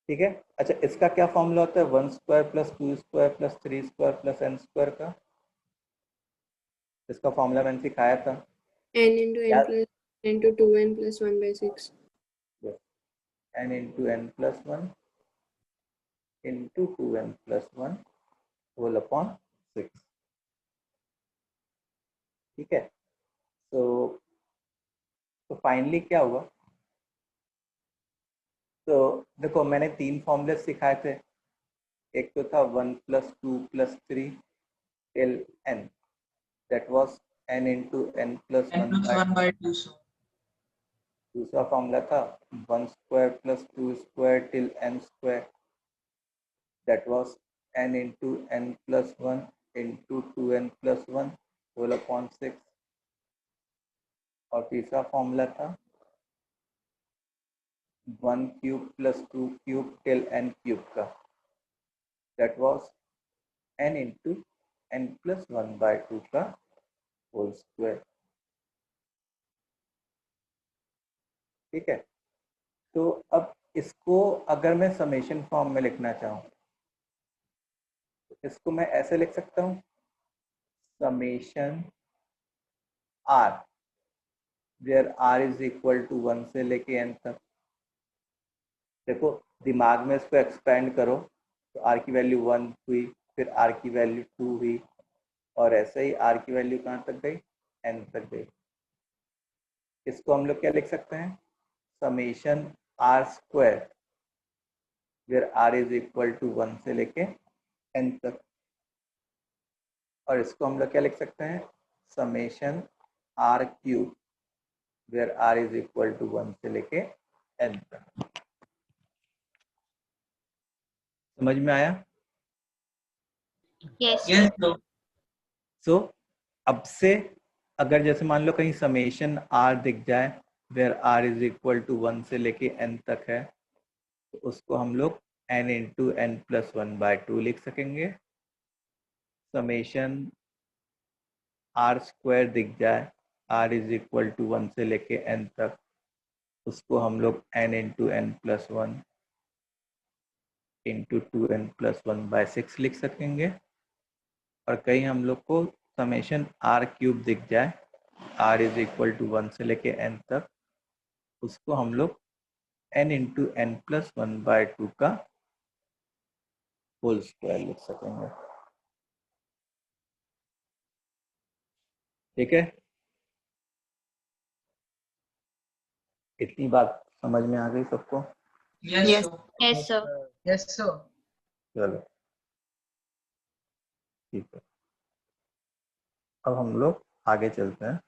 ठीक है। अच्छा, इसका क्या फॉर्मूला होता है? 1² + 2² + 3² + n² का। इसका फॉर्मूला मैंने सिखाया था n into n याद। plus into 2n plus 1/6. n into n plus 1 into 2n plus 1 whole upon 6। ठीक है। तो फाइनली क्या हुआ? तो देखो, मैंने 3 फॉर्मूले सिखाए थे। एक तो था 1 + 2 + 3 till n, that was n into n plus n 1 plus by 1 by 2 so दूसरा फॉर्मूला था 1² + 2² till n², that was n into n plus 1 into 2n plus 1 whole upon 6। और तीसरा फॉर्मूला था 1³ + 2³ till n³ का, that was n into n plus 1 by 2 का whole square. ठीक है। तो अब इसको अगर मैं समेशन फॉर्म में लिखना चाहूँ तो इसको मैं ऐसे लिख सकता हूँ, summation r, where r is equal to 1 से लेके एन तक। देखो, दिमाग में इसको एक्सपेंड करो तो आर की वैल्यू 1 हुई, फिर आर की वैल्यू 2 हुई, और ऐसे ही आर की वैल्यू कहाँ तक गई? एन तक गई। इसको हम लोग क्या लिख सकते हैं? Summation r² where r is equal to 1 से लेके n तक। और इसको हम लोग क्या लिख सकते हैं? Summation r³ where r is equal to 1 से लेके n तक। समझ में आया? Yes. yes so सो अब से अगर जैसे मान लो कहीं समेशन r दिख जाए where r is equal to 1 से लेके n तक है, तो उसको हम लोग n इंटू n प्लस 1/2 लिख सकेंगे। समेशन r² दिख जाए, r इज इक्वल टू 1 से लेके n तक, उसको हम लोग n into n plus 1 into 2n plus 1/6 लिख सकेंगे। और कहीं हम लोग को समेशन r³ दिख जाए, r इज इक्वल टू 1 से लेके n तक, उसको हम लोग n इंटू n प्लस 1/2 का होल स्क्वायर लिख सकेंगे। ठीक है। इतनी बात समझ में आ गई सबको? yes Yes. so Yes, sir. yes sir चलो ठीक है, अब हम लोग आगे चलते हैं।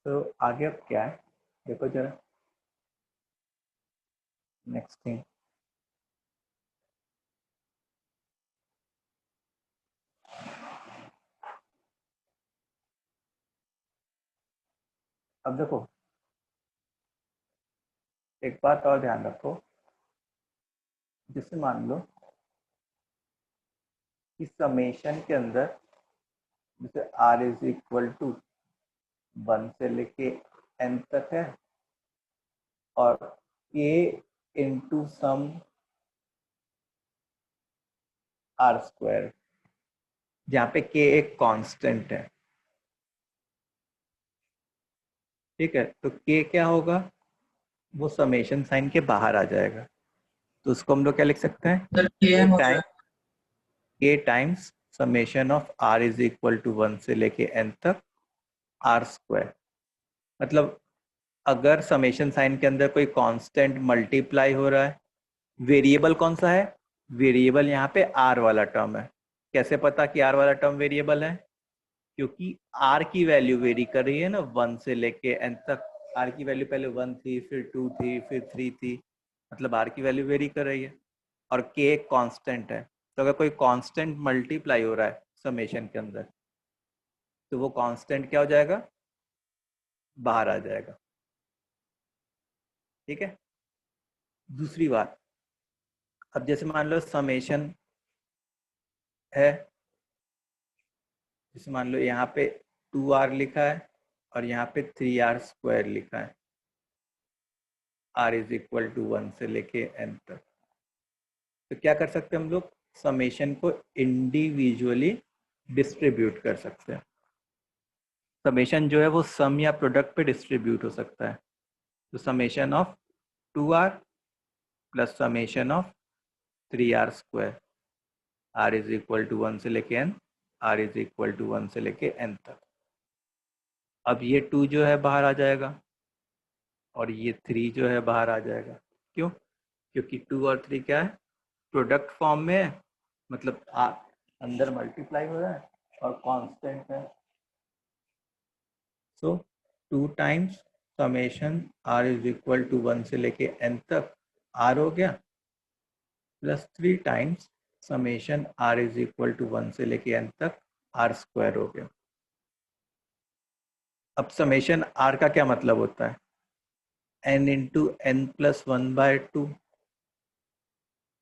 तो आगे अब क्या है देखो जरा, नेक्स्ट थिंग। अब देखो, एक बात और ध्यान रखो, जैसे मान लो कि समेशन के अंदर जैसे r इज इक्वल टू 1 से लेके n तक है, और k इंटू सम r², जहाँ पे k एक कांस्टेंट है। ठीक है। तो k क्या होगा? वो समेशन साइन के बाहर आ जाएगा, तो उसको हम लोग क्या लिख सकते हैं? sir km हो टाइम जाएगा k times summation of r is equal to 1 से लेके n तक r²। मतलब अगर समेशन साइन के अंदर कोई कांस्टेंट मल्टीप्लाई हो रहा है, वेरिएबल कौन सा है? वेरिएबल यहाँ पे r वाला टर्म है। कैसे पता कि r वाला टर्म वेरिएबल है? क्योंकि r की वैल्यू वेरी कर रही है ना 1 से लेके n तक। r की वैल्यू पहले 1 थी, फिर 2 थी, फिर 3 थी, मतलब r की वैल्यू वेरी कर रही है। और k एक कांस्टेंट है, तो अगर कोई कांस्टेंट मल्टीप्लाई हो रहा है समेशन के अंदर, तो वो कांस्टेंट क्या हो जाएगा? बाहर आ जाएगा। ठीक है। दूसरी बात, अब जैसे मान लो समेशन है, जैसे मान लो यहाँ पे 2r लिखा है और यहाँ पे 3r² लिखा है। r इज इक्वल टू 1 से लेके n तक। तो क्या कर सकते हैं हम लोग, समेशन को इंडिविजुअली डिस्ट्रीब्यूट कर सकते हैं। समेशन जो है वो सम या प्रोडक्ट पे डिस्ट्रीब्यूट हो सकता है। तो summation of 2r plus summation of 3r square, r is equal to 1 से लेके n, r is equal to 1 से लेके n तक। अब ये 2 जो है बाहर आ जाएगा और ये 3 जो है बाहर आ जाएगा। क्यों? क्योंकि 2 और 3 क्या है, प्रोडक्ट फॉर्म में है, मतलब अंदर मल्टीप्लाई हो रहा है और कांस्टेंट है। So 2 times summation r is equal to 1 से लेके n तक r हो गया, plus 3 times summation r is equal to 1 से लेके n तक r स्क्वायर हो गया। अब समेशन r का क्या मतलब होता है, n इंटू n प्लस 1/2,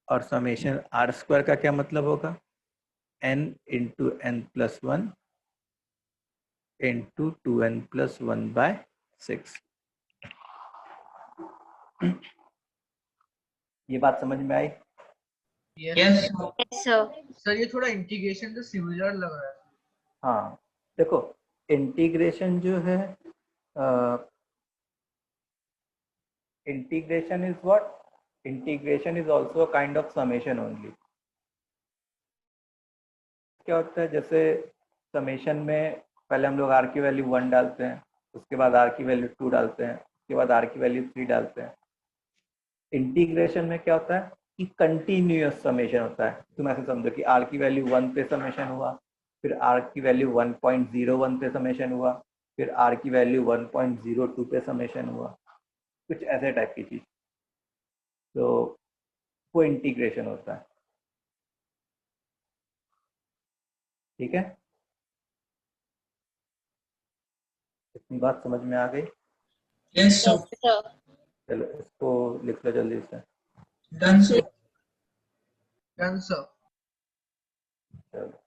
और समेशन r स्क्वायर का क्या मतलब होगा, n into n plus 1 into 2n plus 1/6। ये बात समझ में आई? Yes, sir. Yes, sir. Sir ये थोड़ा इंटीग्रेशन से सिमिलर लग रहा है। हाँ देखो, इंटीग्रेशन जो है, integration is what, integration is also a kind of summation only. क्या होता है, जैसे समेशन में पहले हम लोग r की वैल्यू 1 डालते हैं, उसके बाद r की वैल्यू 2 डालते हैं, उसके बाद r की वैल्यू 3 डालते हैं। इंटीग्रेशन में क्या होता है कि कंटिन्यूअस समेशन होता है। तुम ऐसे समझो कि r की वैल्यू 1 पे समेशन हुआ, फिर r की वैल्यू 1.01 पे समेशन हुआ, फिर r की वैल्यू 1.02 पे समेशन हुआ, कुछ ऐसे टाइप की चीज। तो वो इंटीग्रेशन होता है। ठीक है, इतनी बात समझ में आ गई? Yes, sir. Yes, sir. चलो इसको लिख लो जल्दी से। Done, sir. Done, sir. चलो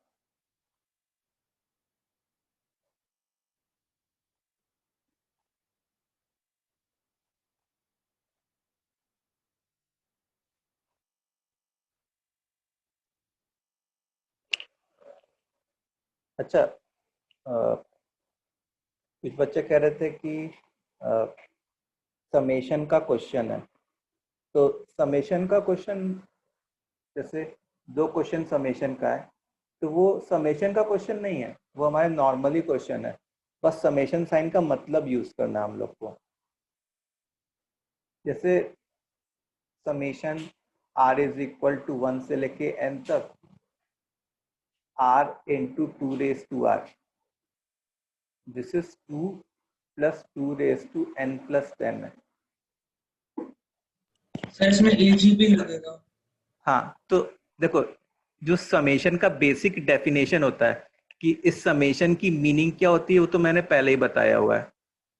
अच्छा, कुछ बच्चे कह रहे थे कि समेशन का क्वेश्चन है। तो समेशन का क्वेश्चन, जैसे दो क्वेश्चन समेशन का है, तो वो समेशन का क्वेश्चन नहीं है, वो हमारे नॉर्मली क्वेश्चन है। बस समेशन साइन का मतलब यूज करना है हम लोग को। जैसे summation r is equal to 1 से लेके n तक r into 2 raise to r, this is 2 plus 2 raise to n plus 10 है। सर इसमें AGB लगेगा। हाँ तो देखो, जो समेशन का बेसिक डेफिनेशन होता है कि इस समेशन की मीनिंग क्या होती है, वो तो मैंने पहले ही बताया हुआ है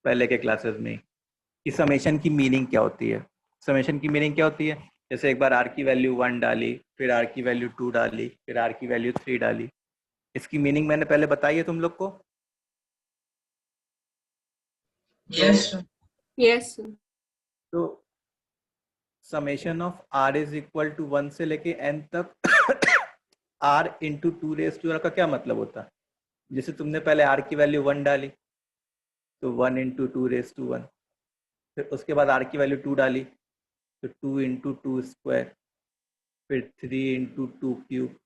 पहले के क्लासेस में कि समेशन की मीनिंग क्या होती है। समेशन की मीनिंग क्या होती है, जैसे एक बार r की वैल्यू 1 डाली, फिर r की वैल्यू 2 डाली, फिर r की वैल्यू 3 डाली। इसकी मीनिंग मैंने पहले बताई है तुम लोग को। Yes, sir. Yes, sir. तो summation of r is equal to 1 से लेके n तक r into 2 raise to r का क्या मतलब होता है, जैसे तुमने पहले r की वैल्यू 1 डाली तो 1 इंटू 2 रेज टू 1, फिर उसके बाद r की वैल्यू 2 डाली तो 2 इंटू 2 स्क्वायर, फिर 3 इंटू 2 क्यूब,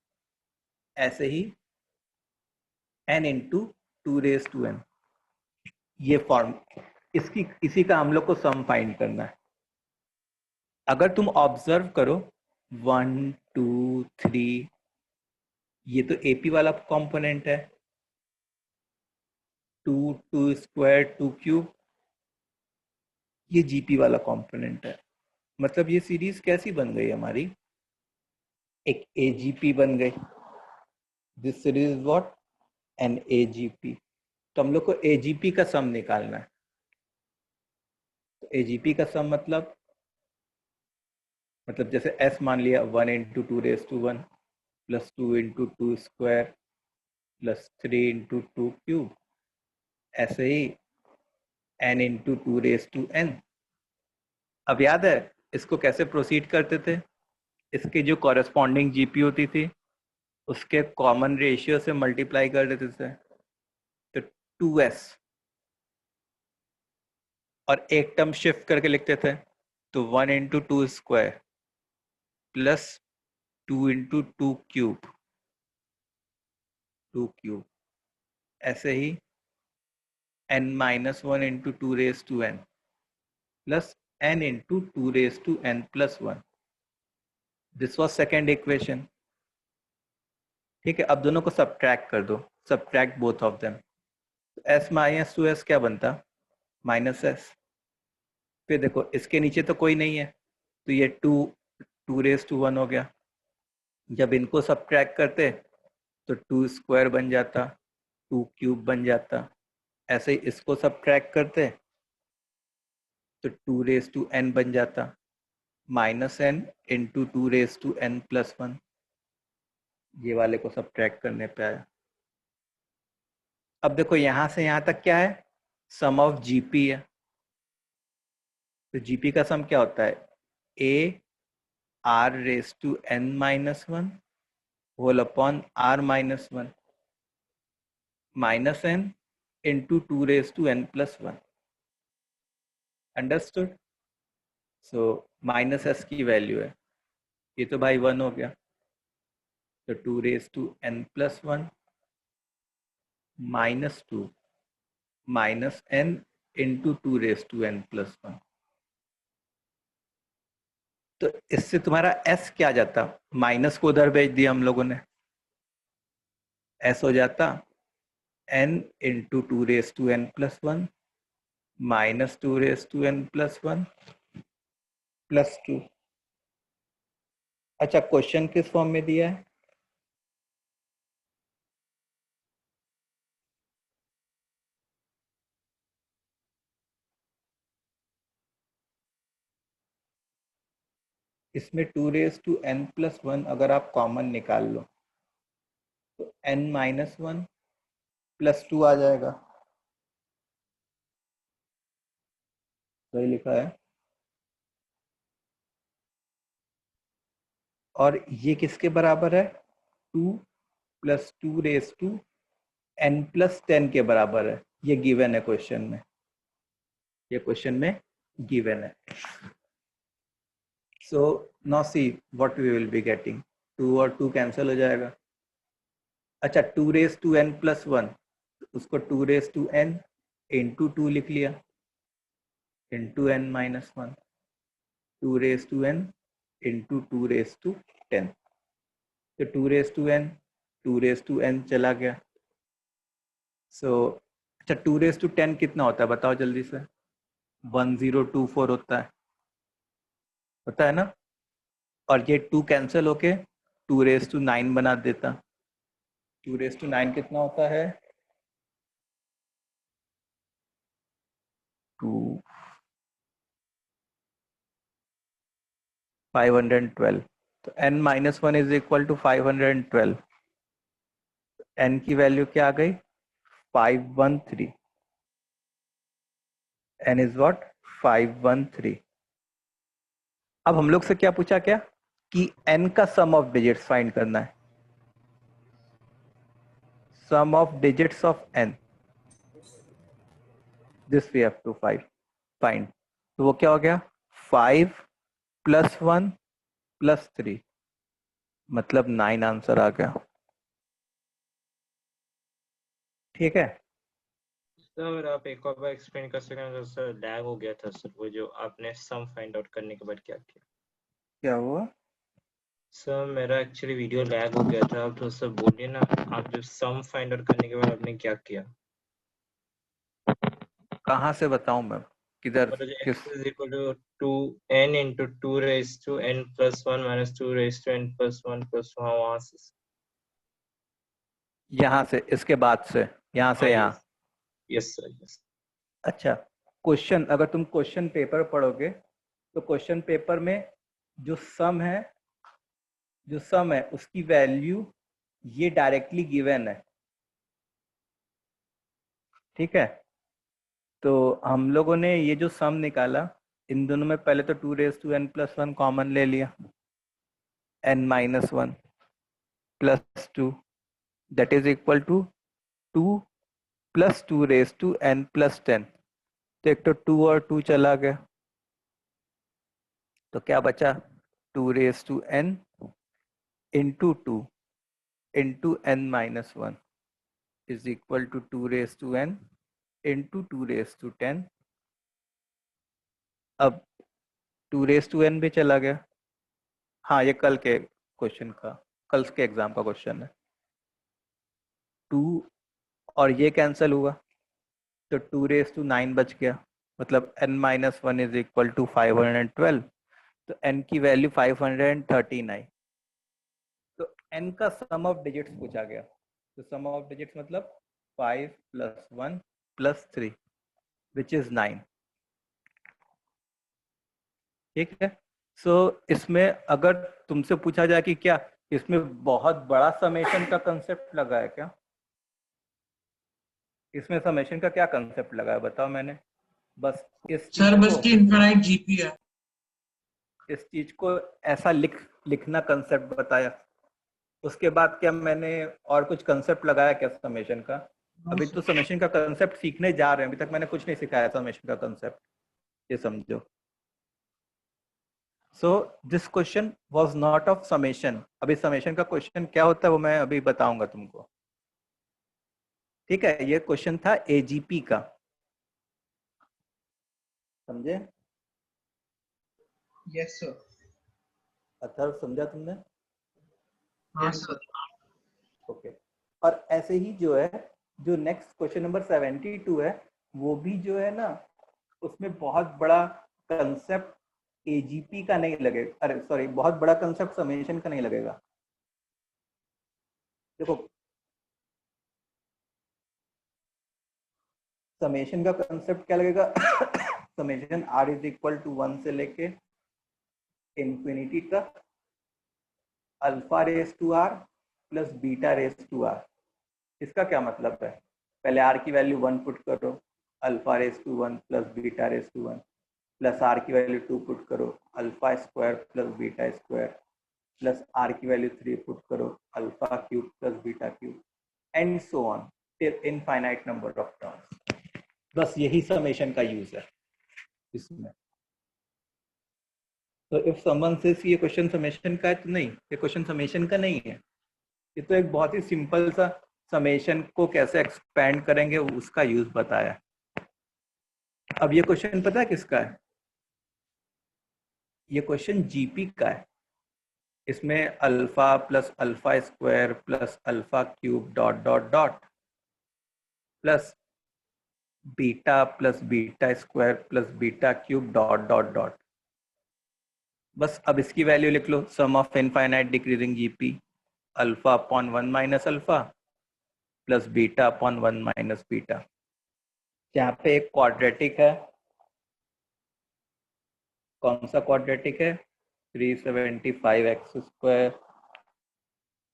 ऐसे ही n into 2 raise to n। ये फॉर्म, इसी का हम लोग को सम फाइंड करना है। अगर तुम ऑब्जर्व करो 1 2 3, ये तो AP वाला कंपोनेंट है, 2 2 स्क्वायर 2 क्यूब, ये GP वाला कंपोनेंट है। मतलब ये सीरीज कैसी बन गई हमारी, एक AGP बन गई। This series is what, an AGP। तो हम लोग को AGP का सम निकालना है। तो AGP का सम मतलब जैसे S मान लिया 1 into 2 raise to 1 plus 2 into 2 square plus 3 into 2 cube, ऐसे ही n into 2 raise to n अब याद है इसको कैसे प्रोसीड करते थे? इसकी जो कॉरेस्पॉन्डिंग जीपी होती थी उसके कॉमन रेशियो से मल्टीप्लाई कर देते थे, तो 2s, और एक टर्म शिफ्ट करके लिखते थे, तो 1 into two square plus 2 into two cube, ऐसे ही n minus 1 into two raise to n plus n into two raise to n plus 1. This was second equation. ठीक है, अब दोनों को सब्ट्रैक्ट कर दो, subtract both of them. s minus two s क्या बनता? Minus s. फिर देखो इसके नीचे तो कोई नहीं है, तो ये टू रेज टू 1 हो गया. जब इनको सब्ट्रैक्ट करते तो टू स्क्वायर बन जाता, टू क्यूब बन जाता. ऐसे ही इसको सब्ट्रैक्ट करते तो टू रेज टू n बन जाता, minus n into two raise to n plus 1. ये वाले को सब्ट्रैक्ट करने पे आया. अब देखो यहां से यहां तक क्या है? सम ऑफ जीपी है. तो जीपी का सम क्या होता है? A r raise to n minus 1 whole upon r minus 1 minus n into two raise to n plus 1. Understood? So minus s की वैल्यू है, ये तो भाई 1 हो गया, तो two raise to n plus 1 minus 2 minus n into two raise to n plus 1. तो इससे तुम्हारा s क्या जाता? माइनस को उधर भेज दिया हम लोगों ने, s हो जाता n into two raise to n plus 1 minus two raise to n plus 1 plus 2. अच्छा, क्वेश्चन किस फॉर्म में दिया है? इसमें two raise to n plus 1 अगर आप कॉमन निकाल लो तो n माइनस 1 प्लस 2 आ जाएगा. सही लिखा है. और ये किसके बराबर है? 2 plus two raise to n plus 10 के बराबर है. ये गिवन है क्वेश्चन में, ये क्वेश्चन में गिवन है. So now see what we will be getting. 2 और 2 कैंसिल हो जाएगा. अच्छा, two raise to n plus 1, उसको two raise to n into two लिख लिया into n minus 1, two raise to n into two raise to 10. तो two raise to n चला गया. सो अच्छा, टू रेज टू 10 कितना होता है बताओ जल्दी से? 1024 होता है ना. और ये 2 कैंसिल होके टू रेज टू 9 बना देता. टू रेज टू 9 कितना होता है? 2 512. तो n minus 1 is equal to 512. n की वैल्यू क्या आ गई? 513. n is what? 513. अब हम लोग से क्या पूछा, क्या कि n का सम ऑफ डिजिट्स फाइंड करना है. Sum of digits of n, this we have to find. तो वो क्या हो गया? 5 प्लस 1 प्लस 3, मतलब 9 आंसर आ गया. ठीक है. सर आप एक और बार एक्सप्लेन कर सकते हैं? सर लैग हो गया था सर, वो जो आपने सम फाइंड आउट करने के बाद क्या किया? क्या हुआ? सर मेरा एक्चुअली वीडियो लैग हो गया था, आप थोड़ा सा बोलिए ना. आप जो सम फाइंड आउट करने के बाद आपने क्या किया? कहाँ से बताऊं मैं? किधर? मतलब जो किस? x is equal to 2n into 2 raised to n plus 1 minus 2 raised to n plus 1 plus 1, वहाँ से. यहाँ से, इसके बाद से, यहाँ से यहाँ. Yes sir, yes. अच्छा, क्वेश्चन अगर तुम क्वेश्चन पेपर पढ़ोगे तो क्वेश्चन पेपर में जो सम है उसकी वैल्यू ये डायरेक्टली गिवन है. ठीक है. तो हम लोगों ने ये जो सम निकाला इन दोनों में पहले तो 2n+1 कॉमन ले लिया, n-1 + 2 that is equal to 2 + 2n+10। तो एक तो 2 और 2 चला गया, तो क्या बचा 2n into 2 into n-1 is equal to 2n into 210। अब 2n भी चला गया। हाँ, ये कल के क्वेश्चन का, कल के एग्जाम का क्वेश्चन है। 2 और ये कैंसिल हुआ, तो 2^9 बच गया, मतलब n-1 इज इक्वल टू 512। तो n की वैल्यू 539 आई। तो n का सम ऑफ डिजिट्स पूछा गया, तो सम ऑफ डिजिट्स मतलब 5 + 1 + 3 विच इज 9। ठीक है। सो इसमें अगर तुमसे पूछा जाए कि क्या इसमें बहुत बड़ा समेशन का कंसेप्ट लगा है क्या, इसमें समेशन का क्या कंसेप्ट लगा है बताओ। मैंने बस इस चीज सर बस को, की इनफाइनाइट जीपी है। इस चीज को ऐसा लिखना कंसेप्ट बताया। उसके बाद क्या मैंने और कुछ कंसेप्ट लगाया क्या समेशन का? अभी तो समेशन का कंसेप्ट सीखने जा रहे हैं, अभी तक मैंने कुछ नहीं सिखाया समेशन का कंसेप्ट, ये समझो। So this question was not of summation. अभी समेशन का क्वेश्चन क्या होता है वो मैं अभी बताऊंगा तुमको। ठीक है, ये क्वेश्चन था एजीपी का, समझे? Yes sir. अथर्व समझा तुमने? हाँ सर। ओके। और ऐसे ही जो है, जो नेक्स्ट क्वेश्चन नंबर 72 है, वो भी जो है ना, उसमें बहुत बड़ा कंसेप्ट एजीपी का नहीं लगेगा, अरे सॉरी, बहुत बड़ा कंसेप्ट समेशन का नहीं लगेगा। देखो, समेशन का कंसेप्ट क्या लगेगा? Summation r is equal to 1 से लेके इंफिनिटी तक alpha raise to r plus beta raise to r. इसका क्या मतलब है? पहले आर की वैल्यू 1 पुट करो, alpha raise to 1 plus beta raise to 1, plus r की वैल्यू 2 पुट करो, alpha square plus beta square, plus r की वैल्यू 3 पुट करो, alpha cube plus beta cube, and so on till infinite number of terms. बस यही summation का use है इसमें। तो इफ समवन सेज ये क्वेश्चन समेशन का है, तो नहीं, ये क्वेश्चन समेशन का नहीं है। ये तो एक बहुत ही सिंपल सा समेशन को कैसे एक्सपेंड करेंगे उसका यूज बताया। अब ये क्वेश्चन पता है किसका है? ये क्वेश्चन जीपी का है। इसमें alpha plus alpha square plus alpha cube dot dot dot plus beta plus beta square plus beta cube dot dot dot. बस अब इसकी वैल्यू लिख लो, sum of infinite decreasing GP alpha upon 1 minus alpha plus beta upon 1 minus beta. यहाँ पे एक quadratic है, कौन सा क्वाड्रेटिक है? 375x²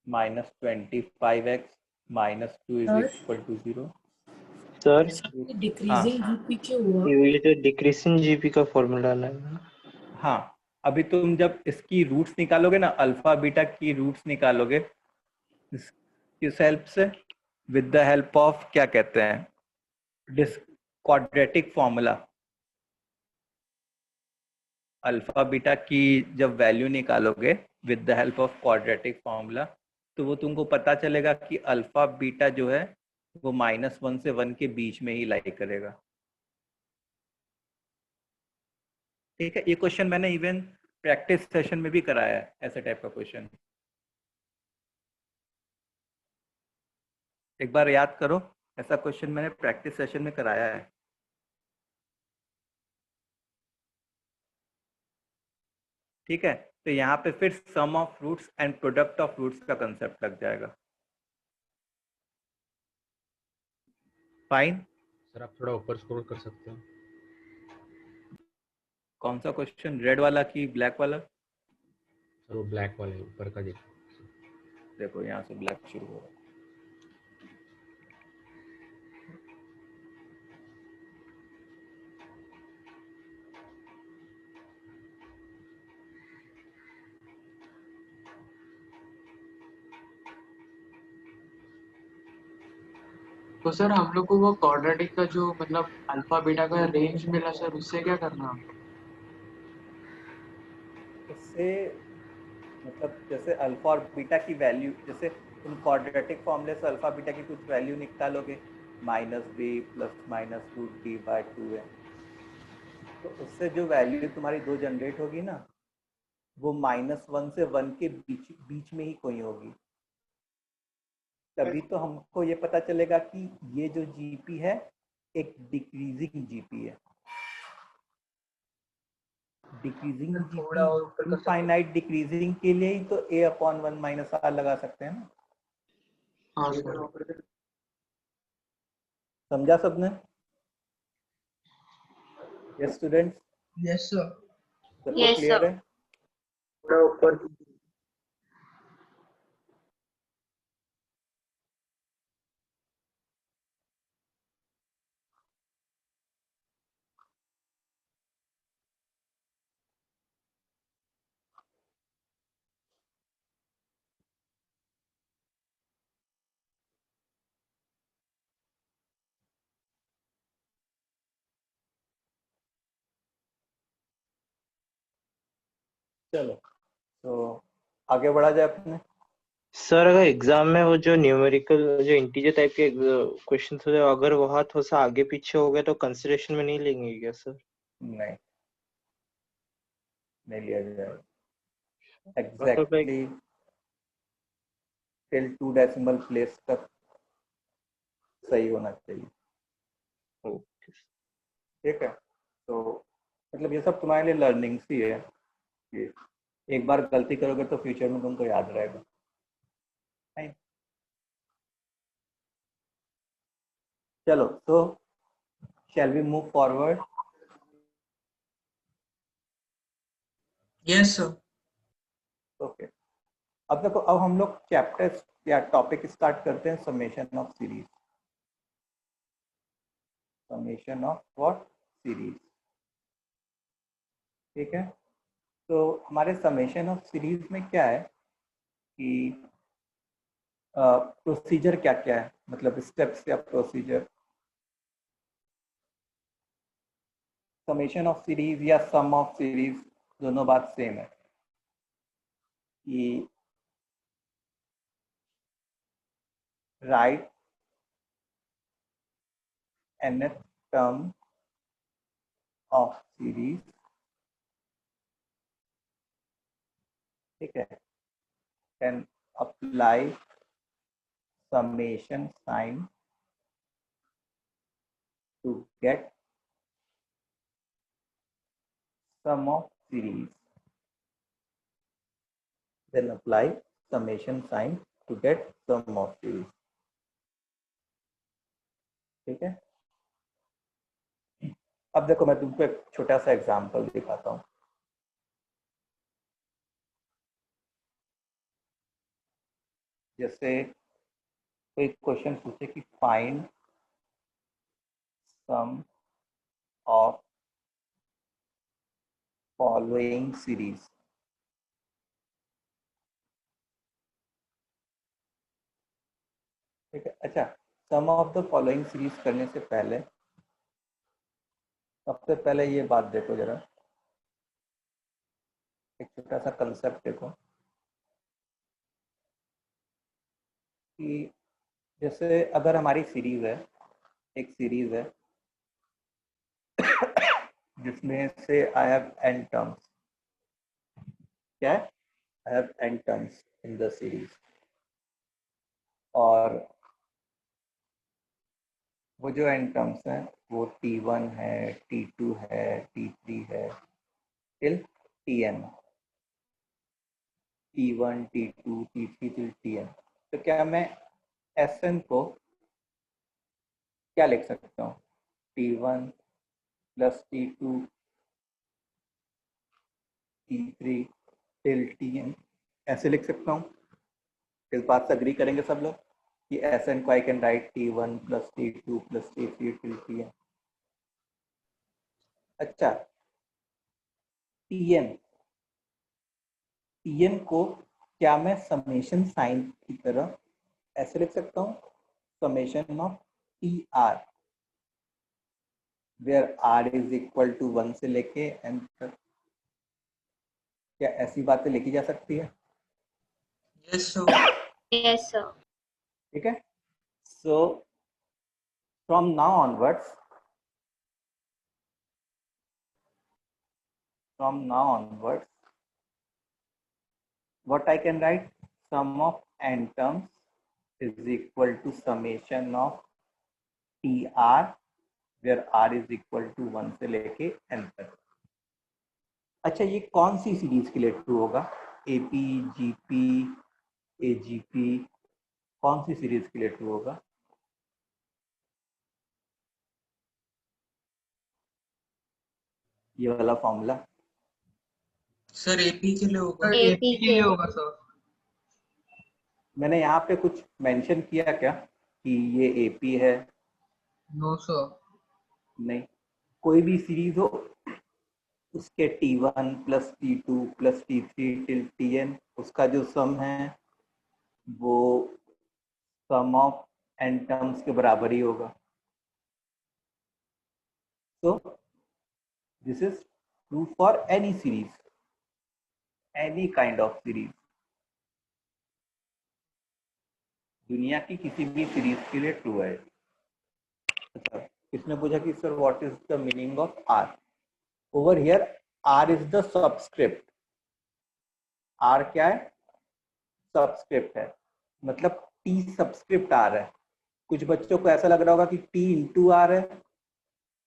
minus 25x minus 2 is equal to 0। Sir हाँ डिक्रीजिंग जीपी क्यों हुआ? ये तो डिक्रीजिंग जीपी का फॉर्मूला डाला है। हाँ, अभी तुम जब इसकी रूट्स निकालोगे ना, अल्फा बीटा की रूट्स निकालोगे किस हेल्प से? विद द हेल्प ऑफ क्या कहते हैं, this quadratic formula. Alpha beta की जब वैल्यू निकालोगे with the help of quadratic formula, तो वो तुमको पता चलेगा कि अल्फा बीटा जो है वो -1 से 1 के बीच में ही लाई करेगा। ठीक है, ये क्वेश्चन मैंने इवन प्रैक्टिस सेशन में भी कराया है, ऐसे टाइप का क्वेश्चन। एक बार याद करो, ऐसा क्वेश्चन मैंने प्रैक्टिस सेशन में कराया है। ठीक है, तो यहाँ पे फिर sum of roots and product of roots का कंसेप्ट लग जाएगा। फाइन। सर आप थोड़ा ऊपर स्क्रॉल कर सकते हैं? कौन सा क्वेश्चन, रेड वाला कि ब्लैक वाला? सर वो ब्लैक वाले ऊपर का देखो। देखो यहाँ से ब्लैक शुरू हो रहा है। तो सर हम लोग को वो क्वाड्रेटिक का जो मतलब अल्फा बीटा का रेंज मिला सर, उससे क्या करना है? उससे मतलब जैसे अल्फा और बीटा की वैल्यू, जैसे तुम क्वाड्रेटिक फॉर्मूले से अल्फा बीटा की कुछ वैल्यू निकालोगे, -b + -√d/2 है, तो उससे जो वैल्यू तुम्हारी दो जनरेट होगी ना, वो -1 से 1 के बीच बीच में ही कोई होगी। तभी तो हमको ये पता चलेगा कि ये जो जीपी है एक डिक्रीजिंग जीपी है। डिक्रीजिंग जीपी, इनफाइनाइट डिक्रीजिंग के लिए ही तो a/1 - r लगा सकते हैं ना। हाँ सर। समझा सबने? Yes students, Yes, sir. सबको Yes, क्लियर sir. है? थोड़ा ऊपर चलो तो आगे बढ़ा जाए अपने। सर अगर एग्जाम में वो जो न्यूमेरिकल जो इंटीजर टाइप के क्वेश्चन होते हैं, अगर वहाँ थोड़ा सा आगे पीछे हो गया तो कंसिडरेशन में नहीं लेंगे क्या सर? नहीं, नहीं लिया जाएगा। मतलब like exactly till 2 decimal place तक सही होना चाहिए। ओके ठीक है, तो मतलब ये सब तुम्हारे लिए लर्निंग्स ही है। ये एक बार गलती करोगे तो फ्यूचर में तुमको याद रहेगा। नहीं? चलो तो shall we move forward? Yes, sir. Okay, अब देखो, अब हम लोग चैप्टर या टॉपिक स्टार्ट करते हैं, summation of series. Summation of what? Series. ठीक है, तो हमारे समेशन ऑफ सीरीज में क्या है कि प्रोसीजर क्या क्या है, मतलब स्टेप्स या प्रोसीजर। समेशन ऑफ सीरीज या सम ऑफ सीरीज दोनों बात सेम है कि right nth term of series, ठीक है, can apply summation sign to get sum of series, then apply summation sign to get sum of series। ठीक है, अब देखो मैं तुमको एक छोटा सा एग्जांपल दिखाता हूँ। जैसे कोई क्वेश्चन पूछे कि find sum of following series. ठीक है, अच्छा, sum of the following series करने से पहले सबसे पहले ये बात देखो जरा, एक छोटा सा कंसेप्ट देखो कि जैसे अगर हमारी सीरीज है, एक सीरीज है जिसमें से आई हैव n टर्म्स। क्या है? I have n terms in the series, और वो जो n टर्म्स हैं वो t1 है, t2 है, t3 है, till tn, t1 t2 t3 till tn। तो क्या मैं Sn को क्या लिख सकता हूँ? t1 plus t2 t3 till tn, ऐसे लिख सकता हूँ। इस बात से अग्री करेंगे सब लोग कि Sn को I can write t1 plus t2 plus t3 till tn। अच्छा, tn को क्या मैं समेशन साइन की तरह ऐसे लिख सकता हूँ? Summation of t r where r is equal to 1 से लेके n तक, क्या ऐसी बातें लिखी जा सकती है? Yes, sir. Yes, sir. ठीक है. So from now onwards, what I can write? Sum of n terms is equal to summation of TR where R is equal to 1 से लेके n तक. अच्छा, ये कौन सी सीरीज के लिए ट्रू होगा? AP, GP, AGP, कौन सी सीरीज के लिए ट्रू होगा? ये वाला फॉर्मूला. सर एपी के लिए होगा। AP एपी के लिए होगा सर। मैंने यहाँ पे कुछ मेंशन किया क्या कि ये AP है? No sir. नहीं. कोई भी सीरीज हो उसके T1 plus T2 plus T3 till Tn, उसका जो सम है वो सम ऑफ n टर्म्स के बराबर ही होगा. तो this is true for any series, any kind of series. दुनिया की किसी भी सीरीज के लिए ट्रू है. अच्छा, किसने पूछा कि sir what is the meaning of r? Over here r is the subscript. R क्या है? सबस्क्रिप्ट है. मतलब टी सबस्क्रिप्ट आर है. कुछ बच्चों को ऐसा लग रहा होगा कि टी इंटू आर है.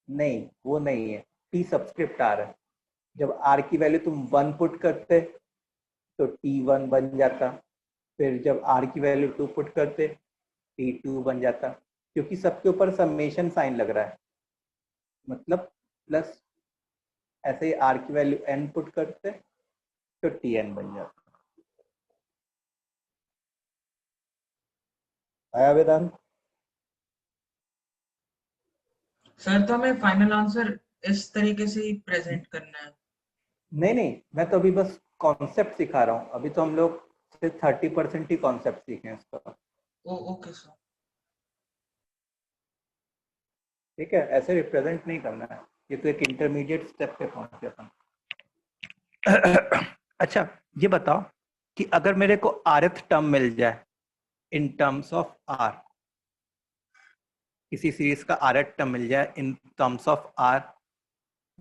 नहीं, वो नहीं है. टी सबस्क्रिप्ट आर है. जब आर की वैल्यू तुम 1 पुट करते तो T1 बन जाता. फिर जब आर की वैल्यू 2 पुट करते T2 बन जाता, क्योंकि सबके ऊपर समेशन साइन लग रहा है. मतलब प्लस ऐसे ही आर की वैल्यू n पुट करते तो Tn बन जाता. आया वेदांत? सर तो हमें फाइनल आंसर इस तरीके से ही प्रेजेंट करना है। नहीं, मैं तो अभी बस कॉन्सेप्ट सिखा रहा हूँ. अभी तो हम लोग सिर्फ 30% ही कॉन्सेप्ट सीखे हैं इसका. Okay sir. ठीक है, ऐसे रिप्रेजेंट नहीं करना है. ये तो एक इंटरमीडिएट स्टेप पे पहुंचे अपन. अच्छा, ये बताओ कि अगर मेरे को rth टर्म मिल जाए इन टर्म्स ऑफ r, किसी सीरीज का rth टर्म मिल जाए इन टर्म्स ऑफ r,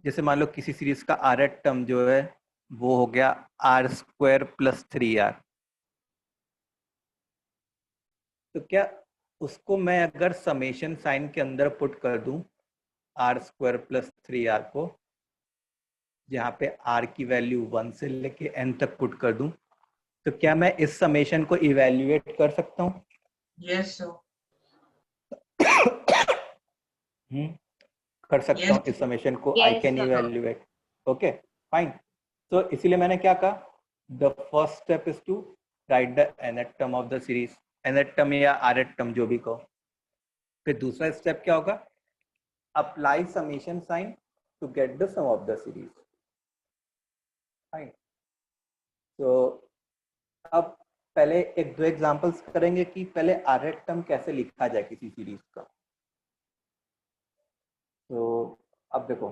जैसे मान लो किसी सीरीज का rth टर्म जो है वो हो गया r² प्लस 3r, तो क्या उसको मैं अगर समेशन साइन के अंदर पुट कर दूं r² प्लस 3r को, जहाँ पे r की वैल्यू 1 से लेके n तक पुट कर दूं, तो क्या मैं इस समेशन को इवैल्यूएट कर सकता हूँ? Yes sir. कर सकता हूँ. इस समेशन को I Yes, can sir. Evaluate. Okay fine. तो इसीलिए मैंने क्या कहा, the first step is to write the nth term of the series. nth term या rth टर्म जो भी कहो. फिर दूसरा स्टेप क्या होगा? Apply summation sign to get the sum of the series. Fine. तो अब पहले एक दो एग्जांपल्स करेंगे कि पहले rth टर्म कैसे लिखा जाए किसी सीरीज का. तो अब देखो,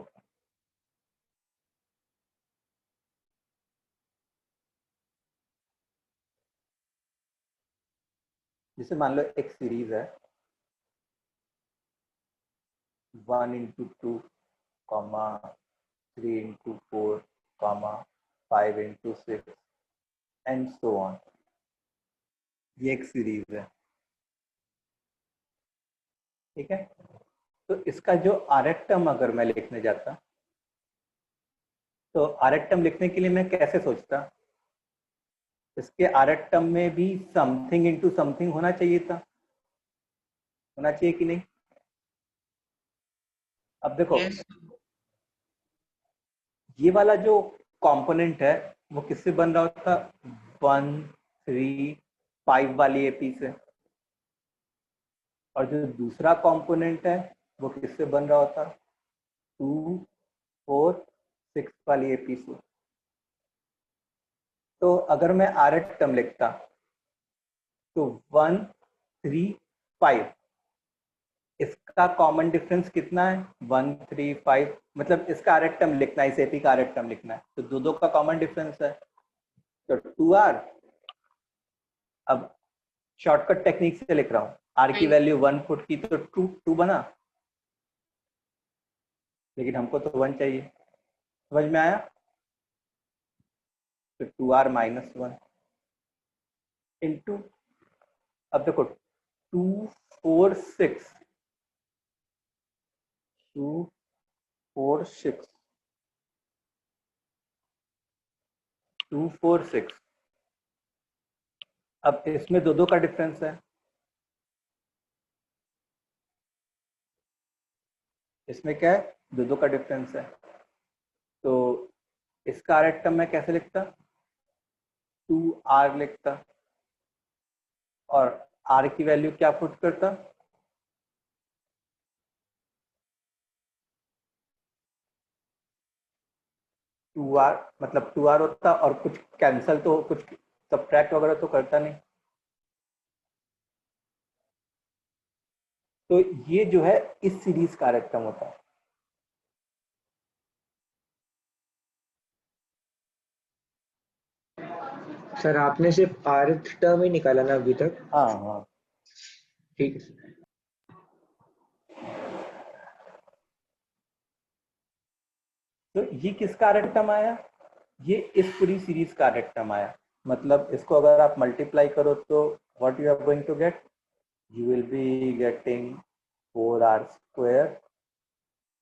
जैसे मान लो एक सीरीज है 1 into 2, 3 into 4, 5 into 6 and so on. ये एक सीरीज है. ठीक है. तो इसका जो rth टर्म अगर मैं लिखने जाता, तो rth टर्म लिखने के लिए मैं कैसे सोचता? इसके rth टर्म में भी समथिंग इनटू समथिंग होना चाहिए था. होना चाहिए कि नहीं? अब देखो, यस ये वाला जो कंपोनेंट है वो किससे बन रहा होता? 1, 3, 5 वाली एपी से. और जो दूसरा कंपोनेंट है वो किससे बन रहा होता? 2, 4, 6 वाली एपी से. तो अगर मैं rth टर्म लिखता तो 1, 3, 5 इसका कॉमन डिफरेंस कितना है 1 3 5, मतलब इसका आर टर्म लिखना है, इस एपी का आर टर्म लिखना है, तो दो का कॉमन डिफरेंस है तो 2r। अब शॉर्टकट टेक्निक से लिख रहा हूँ, r की वैल्यू 1 पुट की तो 2 बना, लेकिन हमको तो 1 चाहिए, समझ में आया? तो 2r माइनस 1 इंटू, अब देखो 2 4 6 2 4 6 2 4 6, अब इसमें दो का डिफरेंस है, इसमें क्या है दो का डिफरेंस है, तो इसका आर टर्म मैं कैसे लिखता 2r लिखता, और r की वैल्यू क्या पुट करता 2r, मतलब 2r होता, और कुछ कैंसिल तो, कुछ सब्ट्रैक्ट वगैरह तो करता नहीं, तो ये जो है इस सीरीज का आरएक्टम होता है। सर आपने सिर्फ rth टर्म ही निकाला ना अभी तक? हाँ हाँ ठीक है। तो ये किसका आरएक्टम आया, ये इस पूरी सीरीज का आरएक्टम आया, मतलब इसको अगर आप मल्टीप्लाई करो तो what you are going to get, you will be getting 4r square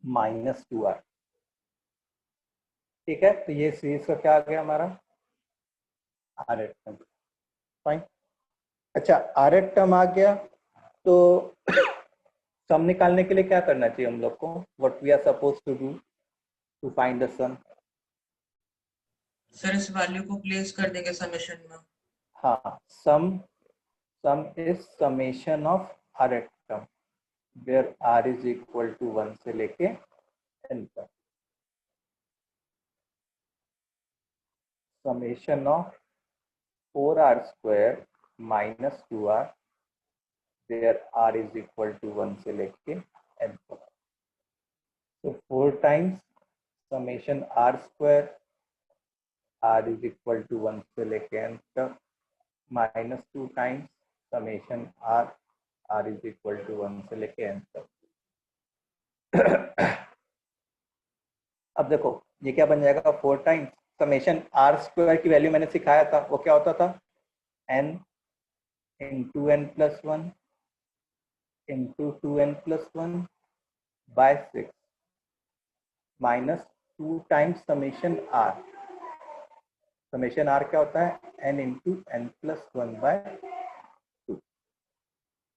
minus 2r। ठीक है, तो ये सीरीज का क्या आ गया हमारा आर एट टर्म, फाइन। अच्छा आर एट टर्म आ गया, तो सम निकालने के लिए क्या करना चाहिए हम लोग को, what we are suppose to do to find the sum? Sir इस वैल्यू को प्लेस कर देंगे समेशन में। हाँ, sum is summation of r एट term where r is equal to 1 से लेके n तक, summation of 4r square minus 2r where r is equal to 1 से लेके n तक, so 4 times summation r square r is equal to 1 से लेके n तक minus 2 times summation r r is equal to 1 से लेके n तक। अब देखो ये क्या बन जाएगा, 4 टाइम्स समेशन आर स्क्वायर की वैल्यू मैंने सिखाया था, वो क्या होता था n into n plus 1 into 2n plus 1 by 6 minus 2 times summation r, summation r क्या होता है n into n plus 1 by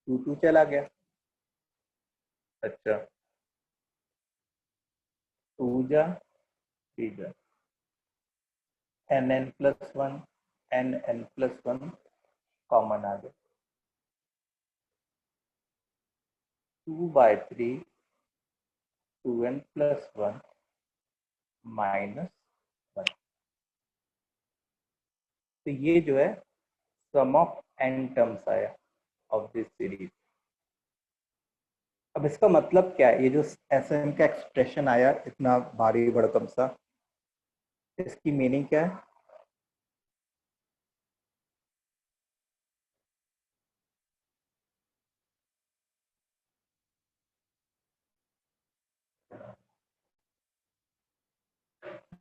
2, 2 चला गया, अच्छा 2 जा 3 जा n plus 1 n plus 1 common आ गया, 2 बाय 3 2n प्लस 1 माइनस 1, तो ये जो है सम ऑफ n टर्म्स आया ऑफ दिस सीरीज। अब इसका मतलब क्या है, ये जो एसएम का एक्सप्रेशन आया इतना भारी भड़कम सा, इसकी मीनिंग क्या है?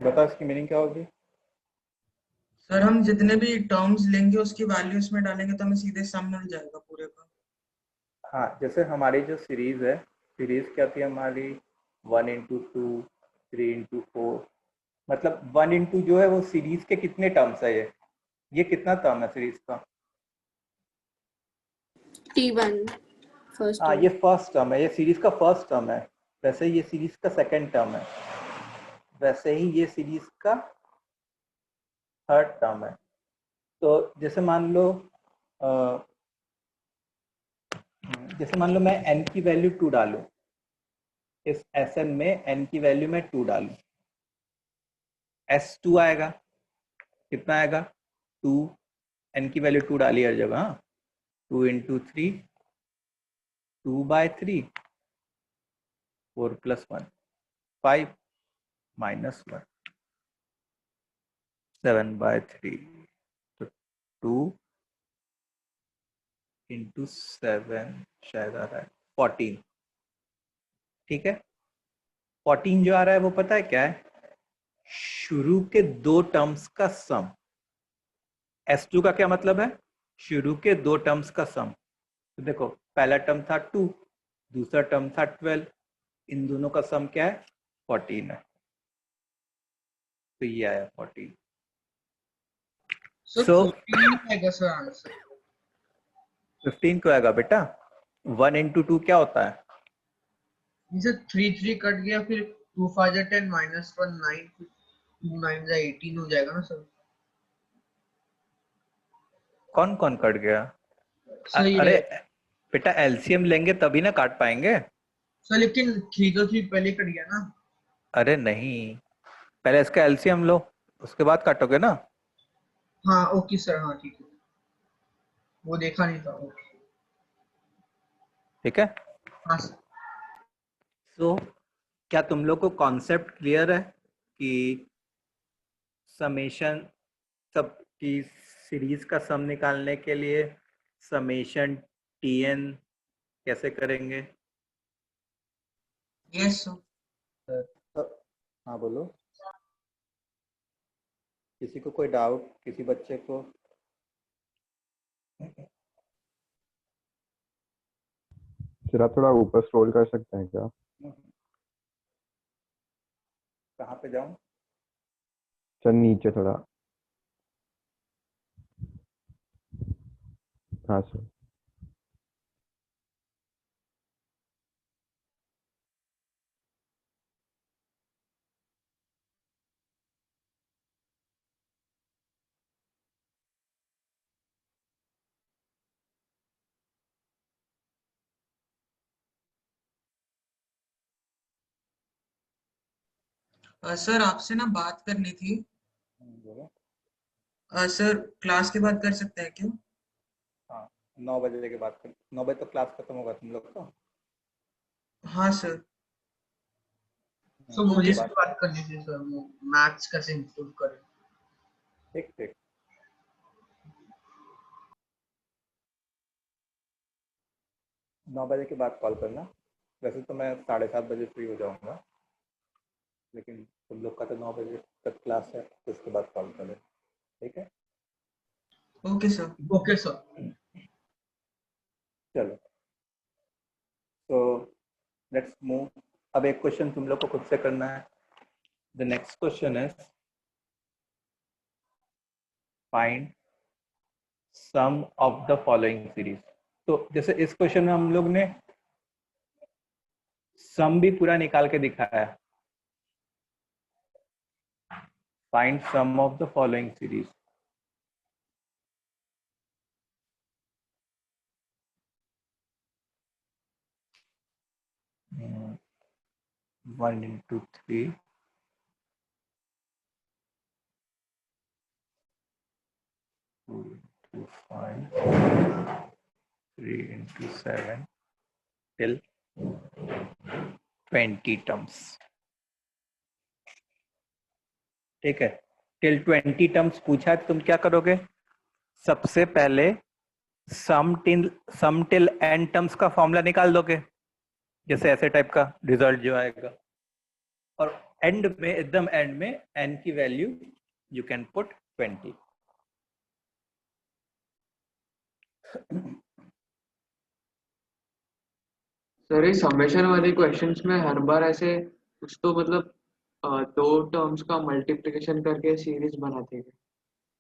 बताओ इसकी मीनिंग क्या होगी? सर हम जितने भी टर्म्स लेंगे उसकी वैल्यू इसमें डालेंगे तो हमें सीधे सम मिल जाएगा पूरे का। हाँ, जैसे हमारी जो सीरीज है, सीरीज क्या थी हमारी 1 इंटू 2 3 इंटू 4, मतलब 1 इंटू जो है वो सीरीज के कितने टर्म्स है, ये कितना टर्म है सीरीज का? T1 first हाँ, term. ये फर्स्ट टर्म है, ये सीरीज का फर्स्ट टर्म है, वैसे ही ये सीरीज का सेकंड टर्म है, वैसे ही ये सीरीज का थर्ड टर्म है। तो जैसे मान लो मैं n की वैल्यू 2 डालूं, इस Sn में n की वैल्यू मैं 2 डालूं, S2 आएगा, कितना आएगा 2, n की वैल्यू 2 डाली हर जगह, 2 इंटू 3 2 बाय 3 4 + 1 5 -1 7/3 तो 2 × 7 शायद आ रहा है 14। ठीक है, 14 जो आ रहा है वो पता है क्या है? शुरू के 2 टर्म्स का सम। S2 का क्या मतलब है? शुरू के 2 टर्म्स का सम। तो देखो पहला टर्म था 2, दूसरा टर्म था 12, इन दोनों का सम क्या है? 14 है। तो ये आया 14। सर So 15 आएगा सर आंसर। 15 क्यों आएगा बेटा? 1 × 2 क्या होता है? सर 3 कट गया, फिर 2 5 10 -1 9 2 9 18 हो जाएगा ना सर। कौन कौन कट गया? सर अरे ये बेटा एलसीएम लेंगे तभी ना काट पाएंगे। सर लेकिन 3 तो 3 पहले कट गया ना। अरे नहीं, पहले इसका एलसीएम लो, उसके बाद काटोगे ना। हाँ ओके सर, हाँ ठीक है, वो देखा नहीं था। ओके ठीक है। हाँ सर। सो क्या तुम लोग को कॉन्सेप्ट क्लियर है कि समेशन सब की सीरीज का सम निकालने के लिए समेशन टीएन कैसे करेंगे? Yes sir. हाँ बोलो, किसी को कोई डाउट, किसी बच्चे को? सर आप थोड़ा ऊपर स्क्रॉल कर सकते हैं क्या? कहाँ पे जाऊँ? सर नीचे थोड़ा। हाँ सर। सर आपसे ना बात करनी थी। बोलो। सर क्लास के बाद कर सकते हैं क्यों? हाँ 9 बजे के बाद 9 बजे तो क्लास खत्म होगा तुम लोग का। हाँ सर। सर मुझे उसके से बाद बात करनी थी सर, वो मैथ्स कैसे इंप्रूव करें। ठीक ठीक 9 बजे के बाद कॉल करना। वैसे तो मैं 7:30 बजे फ्री हो जाऊंगा, लेकिन तुम लोग का तो 9 बजे तक क्लास है, तो उसके बाद कॉल करें। ठीक है, ओके सर। Okay sir. चलो तो लेट्स मूव। अब एक क्वेश्चन तुम लोग को खुद से करना है। The next question is find sum of the following series. तो जैसे इस क्वेश्चन में हम लोग ने सम भी पूरा निकाल के दिखाया है। Find sum of the following series. One into 3 2 into 5 3 into 7 till 20 terms. ठीक है, टिल 20 टर्म्स पूछा है तो तुम क्या करोगे? सबसे पहले सम टिल एन टर्म्स का फॉर्मूला निकाल दोगे, जैसे ऐसे टाइप का रिजल्ट जो आएगा। और एंड में, एकदम एंड में एन की value you can put 20। Sir ये समेशन वाले क्वेश्चंस में हर बार ऐसे कुछ तो मतलब 2 टर्म्स का मल्टीप्लिकेशन करके सीरीज बनाते हैं।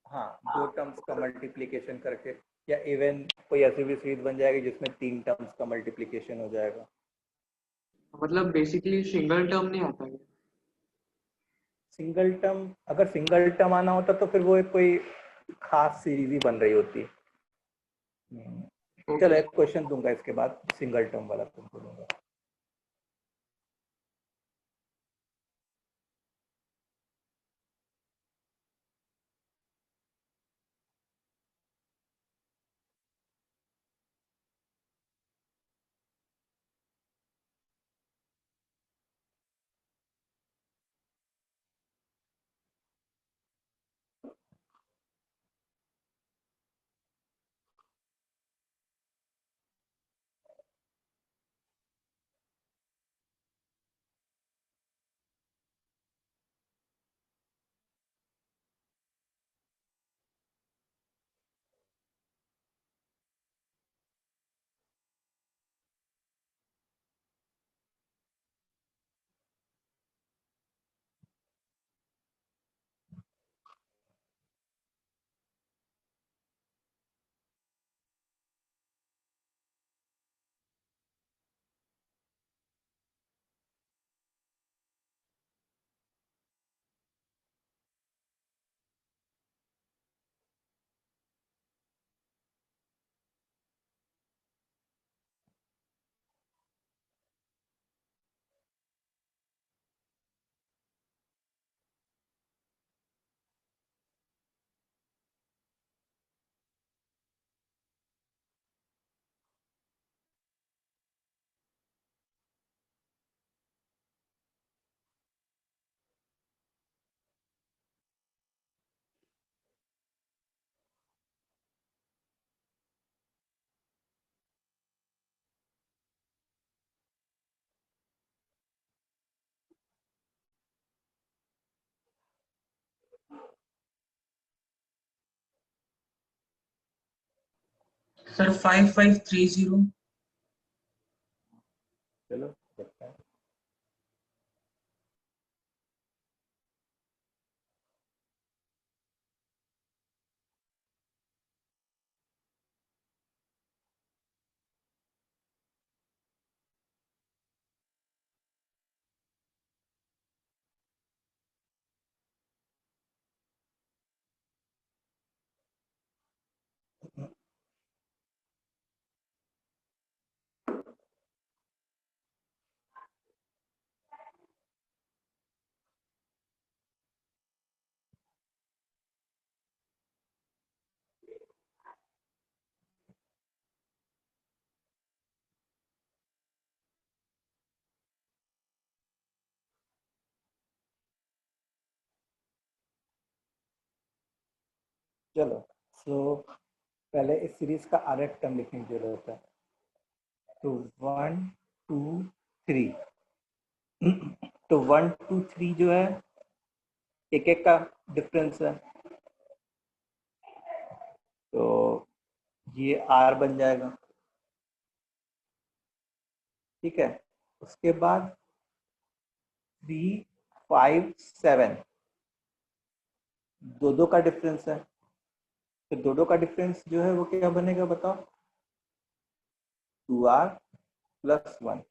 हाँ 2 टर्म्स का मल्टीप्लिकेशन करके, या इवन कोई ऐसी भी सीरीज बन जाएगी जिसमें 3 टर्म्स का मल्टीप्लिकेशन हो जाएगा। मतलब बेसिकली सिंगल टर्म नहीं आता है। सिंगल टर्म, अगर सिंगल टर्म आना होता तो फिर वो एक कोई खास सीरीज ही बन रही होती। चलो ओके एक क्वेश्चन दूंगा इसके बाद सिंगल टर्म वाला तुमको दूंगा। सर 5530। चलो देखते हैं। चलो सो पहले इस सीरीज का आरएफ टर्म लिखने की जरूरत है। तो 1 2 3, तो 1 2 3 जो है एक एक का डिफरेंस है, तो ये आर बन जाएगा। ठीक है, उसके बाद 3 5 7 दो का डिफरेंस है, तो दो का डिफरेंस जो है वो क्या बनेगा बताओ? 2r plus 1।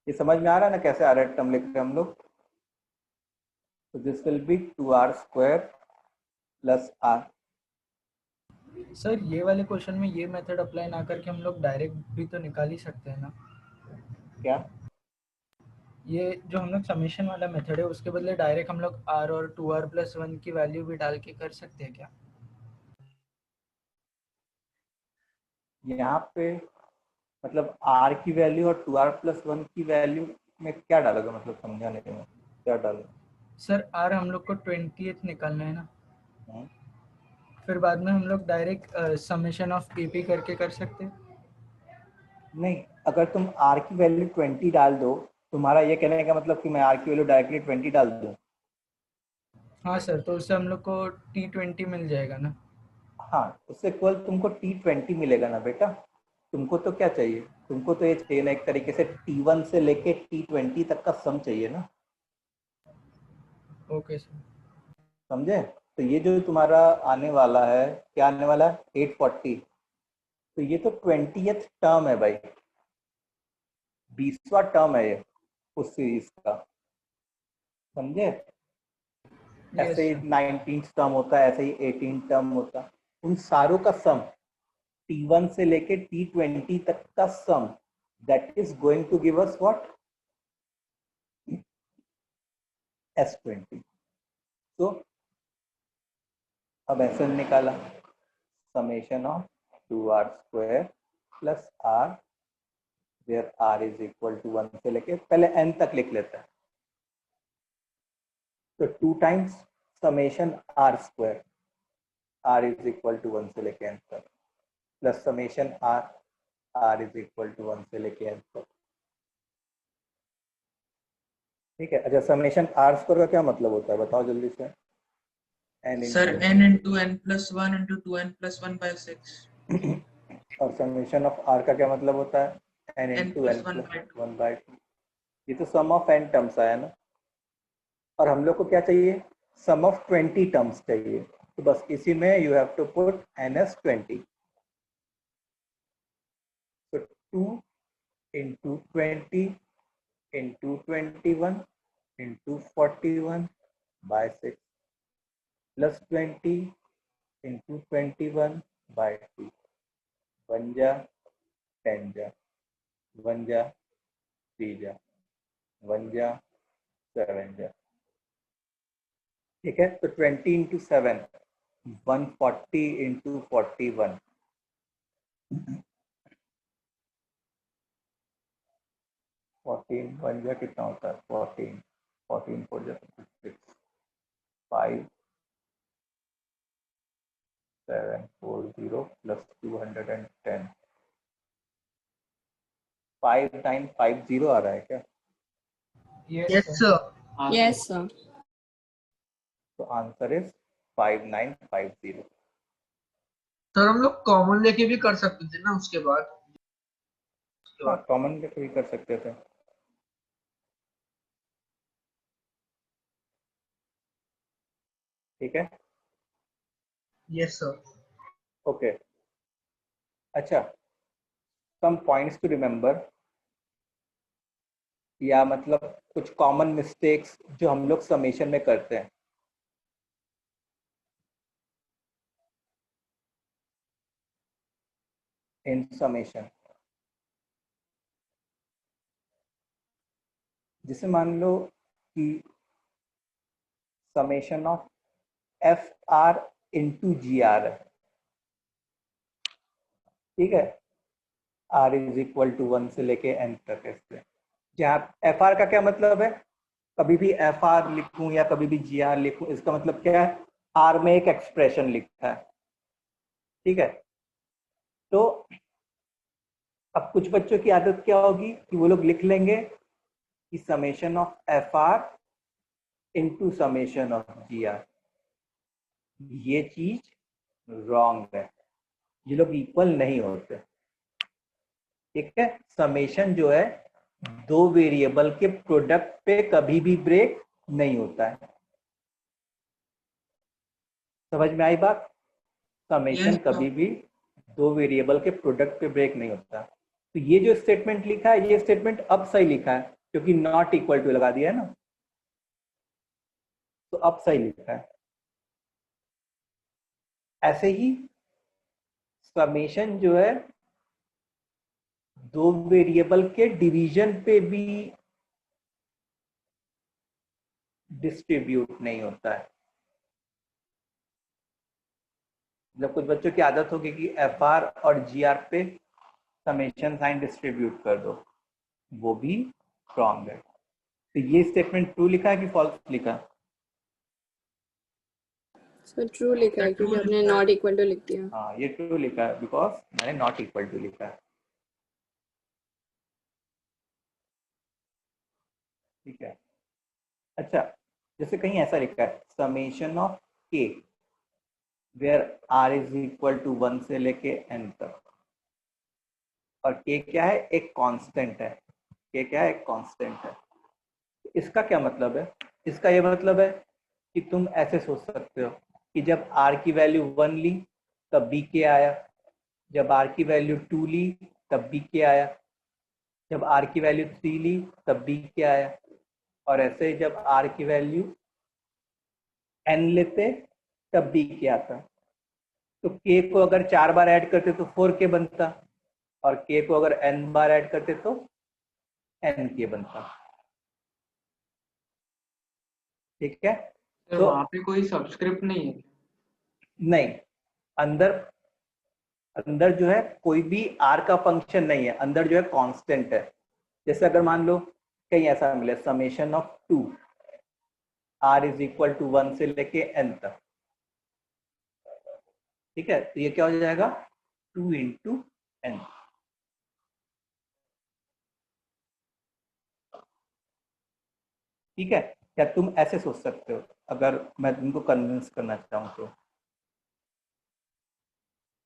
ये समझ में आ रहा है ना कैसे आर टर्म लिख रहे हैं हम लोग? तो this will be 2r square plus r। Sir ये वाले क्वेश्चन में ये मेथड अप्लाई ना करके हम लोग डायरेक्ट भी तो निकाल ही सकते हैं ना? क्या? ये जो हम लोग समेशन वाला मेथड है उसके बदले डायरेक्ट हम लोग r और 2r प्लस 1 की वैल्यू भी डाल के कर सकते हैं क्या? यहाँ पे मतलब r की वैल्यू और 2r प्लस 1 की वैल्यू में क्या डालोगे, मतलब समझाने में क्या डालोगे? सर r हम लोग को 20th निकालना है ना, हम्म, फिर बाद में हम लोग डायरेक्ट समेशन ऑफ pp करके कर सकते हैं। नहीं, अगर तुम r की वैल्यू 20 डाल दो, तुम्हारा ये कहने का मतलब कि मैं r की वैल्यू डायरेक्टली 20 डाल दूं? हाँ सर, तो उससे हम लोग को t20 मिल जाएगा ना? हाँ, उससे केवल तुमको t20 मिलेगा ना बेटा। तुमको तो क्या चाहिए? तुमको तो ये चाहिए ना एक तरीके से t1 से लेके t20 तक का सम चाहिए ना। Okay sir. समझे? तो ये जो तुम्हारा आने वाला है, क्या आने वाला है? 840। तो ये तो 20th टर्म है भाई, 20वां टर्म है ये उस सीरीज का। समझे? ऐसे ही 19th टर्म होता है, ऐसे ही 18th टर्म होता है। उन सारों का सम t1 से लेके t20 तक का सम, that is going to give us what? S20। तो अब ऐसे निकाला summation of 2r square plus r where r is equal to 1 से लेके पहले n तक लिख लेते हैं। तो 2 times summation r square, r is equal to 1 से लेके n तक, plus summation r is equal to 1 से लेके n तक। ठीक है, अच्छा समेशन r स्क्वायर का क्या मतलब होता है बताओ जल्दी से? Sir n into n plus 1 into 2n plus 1 by 6। और समेशन ऑफ r का क्या मतलब होता है? n n into plus n 1 plus by 2। 1 by 2। ये तो सम ऑफ n टर्म्स आया ना, और हम लोग को क्या चाहिए? सम ऑफ 20 टर्म्स चाहिए। तो बस इसी में you have to put ns20। तो 2 into 20 into 21 into 41 by 6 plus 20 into 21 by 2, 1 जा 10 जा 1 जा 3 जा 1 जा 7 जा। ठीक है, तो 20 into 7 140 into 41, 14 1 जा कितना होता है? 14 14 4 जा 6 5 7 4 0 plus 210। 5 टाइम 5 0 आ रहा है क्या? Yes sir. Yes, sir. तो आंसर इज 5950। सर हम लोग कॉमन लेके भी कर सकते थे ना उसके बाद। हाँ कॉमन लेके भी कर सकते थे। ठीक है। Yes sir. ओके अच्छा, सम पॉइंट्स टू रिमेम्बर, या मतलब कुछ कॉमन मिस्टेक्स जो हम लोग समेशन में करते हैं। इन समेशन, जैसे मान लो कि summation of f r into g r है, ठीक है, आर इज इक्वल टू 1 से लेके एन तक है। इसमें जहाँ एफ आर का क्या मतलब है, कभी भी एफ आर लिखूं या कभी भी जी आर लिखूं, इसका मतलब क्या है, आर में एक एक्सप्रेशन लिखा है, ठीक है। तो अब कुछ बच्चों की आदत क्या होगी कि वो लोग लिख लेंगे कि summation of f r into summation of g r. ये चीज रॉन्ग है, ये लोग इक्वल नहीं होते, ठीक है। समेशन जो है दो वेरिएबल के प्रोडक्ट पे कभी भी ब्रेक नहीं होता है। समझ में आई बात? समेशन Yes, कभी भी दो वेरिएबल के प्रोडक्ट पे ब्रेक नहीं होता। तो ये जो स्टेटमेंट लिखा है, ये स्टेटमेंट अब सही लिखा है क्योंकि नॉट इक्वल टू लगा दिया है ना, तो अब सही लिखा है। ऐसे ही समेशन जो है दो वेरिएबल के डिवीजन पे भी डिस्ट्रीब्यूट नहीं होता है। मतलब कुछ बच्चों की आदत होगी कि एफ आर और जी आर पे समेशन साइन डिस्ट्रीब्यूट कर दो, वो भी रॉन्ग है। तो ये स्टेटमेंट ट्रू लिखा है कि फॉल्स लिखा है? सर ट्रू लिखा है क्योंकि आपने नॉट इक्वल टू लिख दिया। हाँ ये ट्रू लिखा है बिकॉज मैंने नॉट इक्वल टू लिखा है, ठीक है। अच्छा, जैसे कहीं ऐसा लिखा है summation of k where r is equal to 1 से लेके एन तक, और के क्या है, एक कांस्टेंट है। के क्या है, एक कांस्टेंट है। इसका क्या मतलब है? इसका ये मतलब है कि तुम ऐसे सोच सकते हो कि जब r की वैल्यू 1 ली तब b के आया, जब r की वैल्यू 2 ली तब b के आया, जब r की वैल्यू 3 ली तब b के आया, और ऐसे ही जब r की वैल्यू n लेते तब b के आता। तो k को अगर 4 बार ऐड करते तो 4k बनता, और k को अगर n बार ऐड करते तो nk बनता, ठीक है। सर तो वहाँ पे कोई सब्सक्रिप्ट नहीं है? नहीं, अंदर अंदर जो है कोई भी r का फंक्शन नहीं है, अंदर जो है कांस्टेंट है। जैसे अगर मान लो कहीं ऐसा मिले summation of 2 r is equal to 1 से लेके n तक, ठीक है, तो ये क्या हो जाएगा 2 इंटू n, ठीक है। क्या तुम ऐसे सोच सकते हो, अगर मैं तुमको कन्विंस करना चाहूँ तो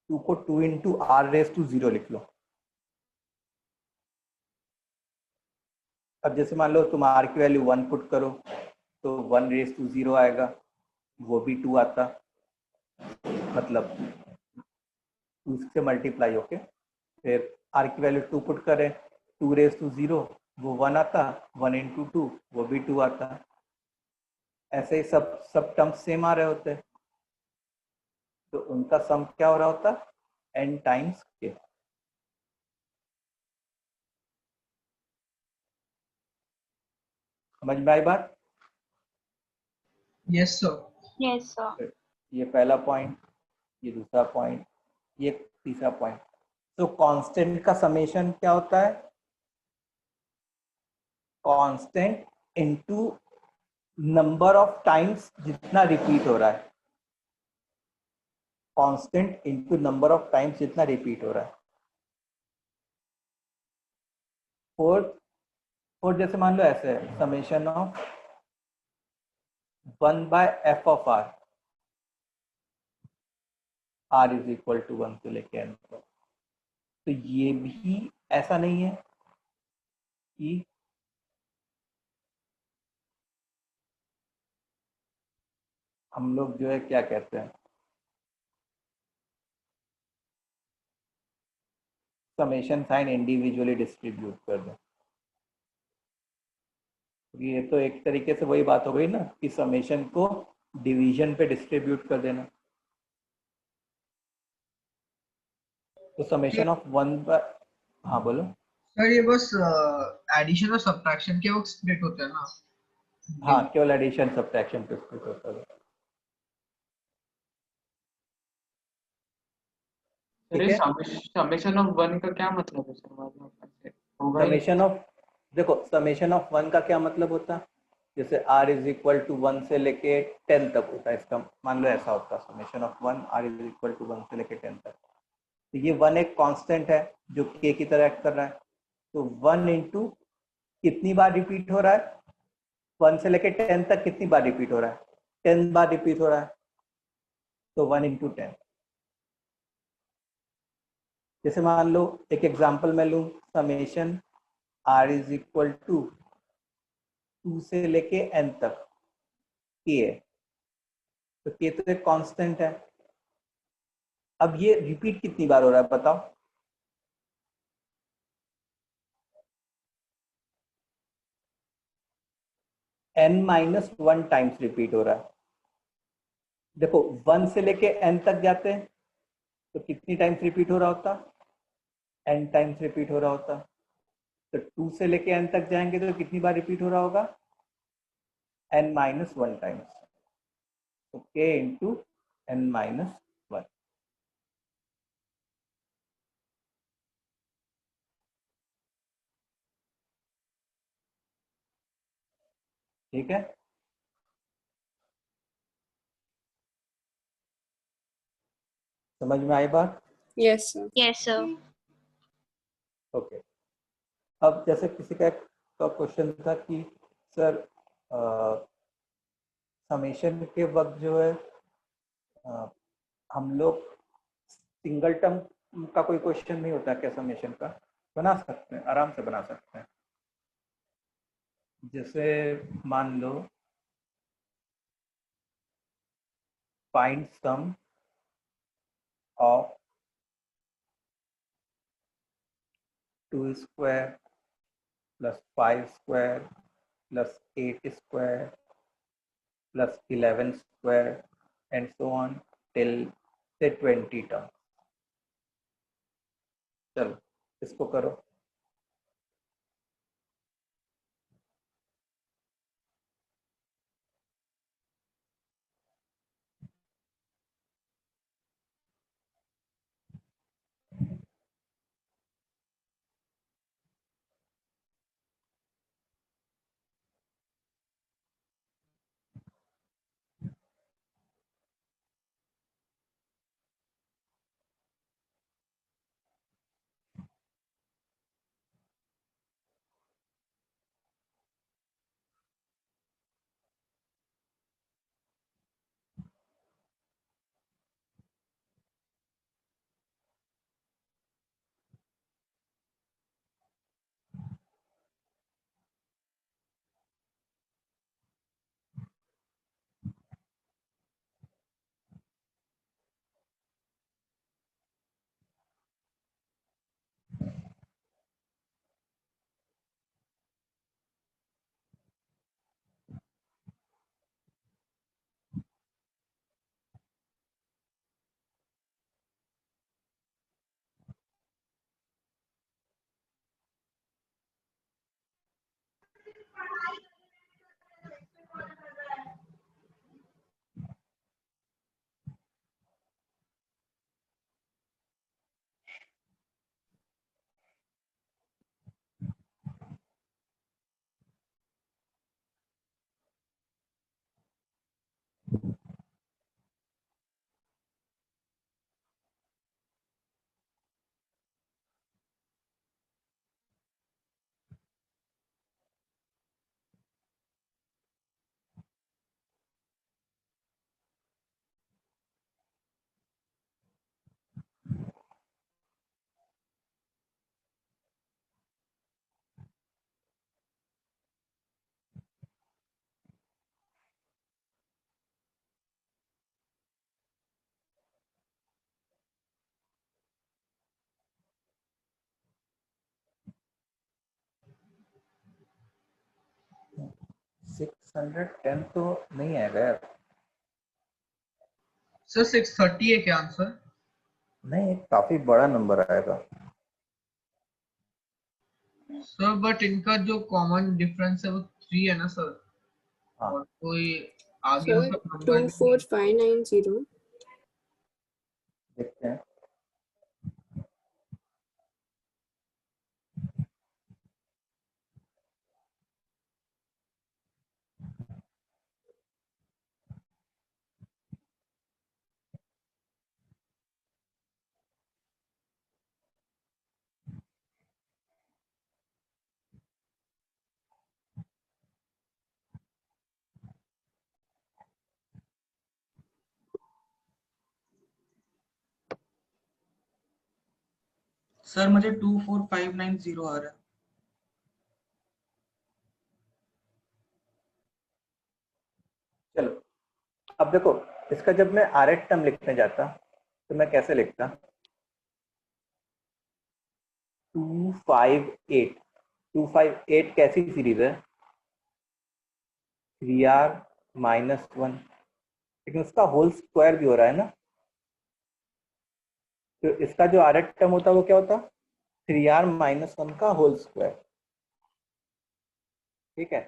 2 को 2 इंटू आर रेस टू 0 लिख लो। अब जैसे मान लो तुम r की वैल्यू 1 पुट करो तो 1 रेस टू 0 आएगा, वो भी 2 आता, मतलब 2 से मल्टीप्लाई होके, फिर r की वैल्यू 2 पुट करें 2 रेस टू 0, वो 1 आता, 1 इंटू 2 वो भी 2 आता। ऐसे ही सब टर्म्स सेम आ रहे होते, तो उनका सम क्या हो रहा होता, n टाइम्स k। समझ में आई बात? Yes sir. Yes, sir. ये पहला पॉइंट, ये दूसरा पॉइंट, ये तीसरा पॉइंट। तो कांस्टेंट का समेशन क्या होता है, constant into number of times जितना रिपीट हो रहा है, constant into number of times जितना रिपीट हो रहा है। फोर्थ जैसे मान लो ऐसे है summation of 1 by f of r, r is equal to 1 से लेके एन तक। तो ये भी ऐसा नहीं है कि हम लोग जो है क्या कहते हैं, समेशन साइन इंडिविजुअली डिस्ट्रीब्यूट कर दें। ये तो एक तरीके से वही बात हो गई ना कि समेशन को डिवीजन पे डिस्ट्रीब्यूट कर देना। तो समेशन ऑफ 1 पर, हाँ बोलो। सर ये बस एडिशन और सब्ट्रैक्शन के वक्त स्प्लिट होता है ना? हाँ, केवल एडिशन सब्ट्रैक्शन पे स्प्लिट होता है। अरे ठीक है, समेशन ऑफ 1 का क्या मतलब है सर? मतलब ऐसे होगा ही नहीं। समेशन ऑफ, देखो समेशन ऑफ 1 का क्या मतलब होता है, जैसे r इज इक्वल टू 1 से लेके 10 तक होता है, इसका मान लो ऐसा होता है summation of 1 r is equal to 1 से लेके 10 तक। तो ये 1 एक कांस्टेंट है जो k की तरह एक्ट कर रहा है। तो 1 इंटू कितनी बार रिपीट हो रहा है, 1 से लेके 10 तक कितनी बार रिपीट हो रहा है, 10 बार रिपीट हो रहा है। तो 1 इंटू 10। जैसे मान लो एक एग्जांपल मैं लूँ, summation r is equal to 2 से लेके n तक k है। तो k तो एक कांस्टेंट है। अब ये रिपीट कितनी बार हो रहा है बताओ, n-1 टाइम्स रिपीट हो रहा है। देखो 1 से लेके n तक जाते हैं तो कितनी टाइम्स रिपीट हो रहा होता, n टाइम्स रिपीट हो रहा होता। तो 2 से लेके n तक जाएंगे तो कितनी बार रिपीट हो रहा होगा, n-1 टाइम्स। तो k इंटू n-1। ठीक है, समझ में आई बात? Yes, sir. Yes, sir. Okay. अब जैसे किसी का क्वेश्चन था कि सर समेशन के वक्त जो है हम लोग सिंगल टर्म का कोई क्वेश्चन नहीं होता क्या, समेशन का बना सकते हैं, आराम से बना सकते हैं। जैसे मान लो find sum of 2 square plus 5 square plus 8 square plus 11 square and so on till से 20 टर्म। चलो इसको करो। 610 तो नहीं आएगा यार। सर 630 है क्या आंसर? नहीं, काफी बड़ा नंबर आएगा। सर बट इनका जो कॉमन डिफरेंस है वो 3 है ना सर, हाँ, और कोई आगे सर मतलब नंबर 24590। देखते हैं। सर मुझे 24590 आ रहा है। चलो, अब देखो, इसका जब मैं आर एट टर्म लिखने जाता तो मैं कैसे लिखता? 258। 258 कैसी सीरीज है? 3r-1, लेकिन उसका होल स्क्वायर भी हो रहा है ना। तो इसका जो आर एट टर्म होता वो क्या होता? 3r-1 का होल स्क्वायर। ठीक है,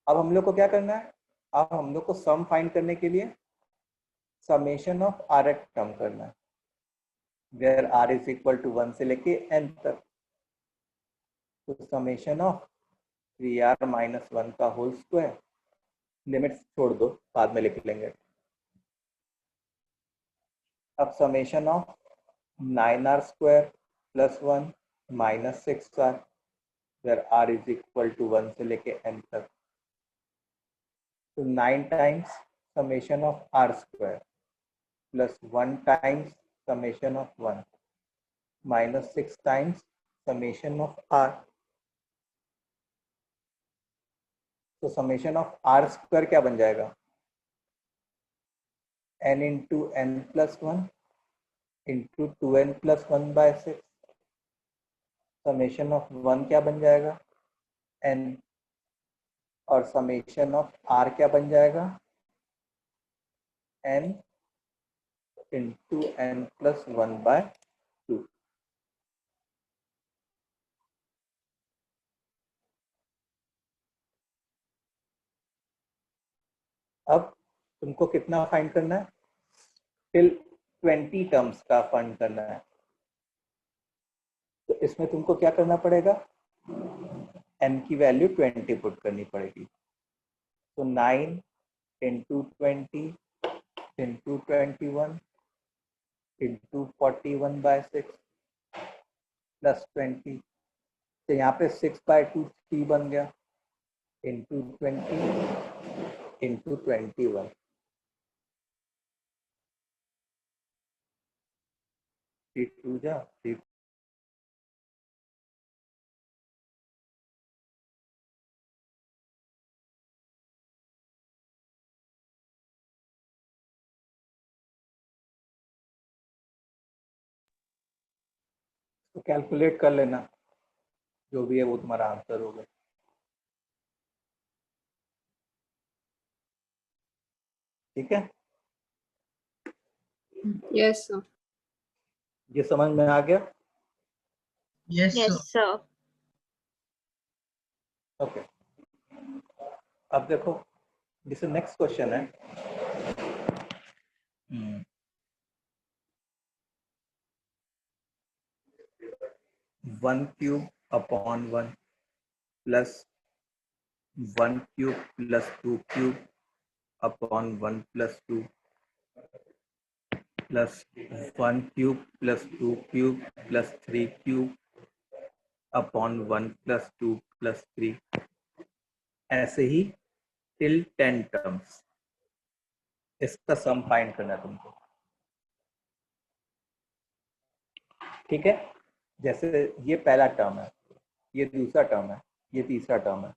अब हम लोग को क्या करना है? अब हम लोग को सम फाइंड करने के लिए समेशन ऑफ आर एट टर्म करना है, where r is equal to 1 से लेके n तक। तो समेशन ऑफ 3r-1 का होल स्क्वायर, लिमिट्स छोड़ दो, बाद में लिख लेंगे। अब summation of 9r square plus 1 minus 6r, where r is equal to 1 से लेके n तक। तो 9 times summation of r square plus 1 times summation of 1 minus 6 times summation of r। तो समेशन ऑफ r स्क्वायर क्या बन जाएगा? n into n plus 1 into 2n plus 1/6। Summation of 1 क्या बन जाएगा? n। और समेशन ऑफ r क्या बन जाएगा? n into n plus 1/2। अब तुमको कितना फाइंड करना है? टिल 20 टर्म्स का फाइंड करना है। तो इसमें तुमको क्या करना पड़ेगा? n की वैल्यू 20 पुट करनी पड़ेगी। तो 9 इंटू 20 इंटू 21 इंटू 41/6 प्लस 20। तो यहाँ पे 6/2 3 बन गया, इंटू 20 इंटू 21। 3 जा 3। तो कैलकुलेट कर लेना, जो भी है वो तुम्हारा आंसर होगा। ठीक है, यस सर। ये समझ में आ गया? Yes sir. ओके, अब देखो, जैसे नेक्स्ट क्वेश्चन है। 1 cube upon 1 plus 1 cube plus 2 cube upon 1 plus 2 plus 1 cube plus 2 cube plus 3 cube upon 1 plus 2 plus 3, ऐसे ही टिल 10 टर्म्स। इसका सम फाइंड करना है तुमको। ठीक है, जैसे ये पहला टर्म है, ये दूसरा टर्म है, ये तीसरा टर्म है।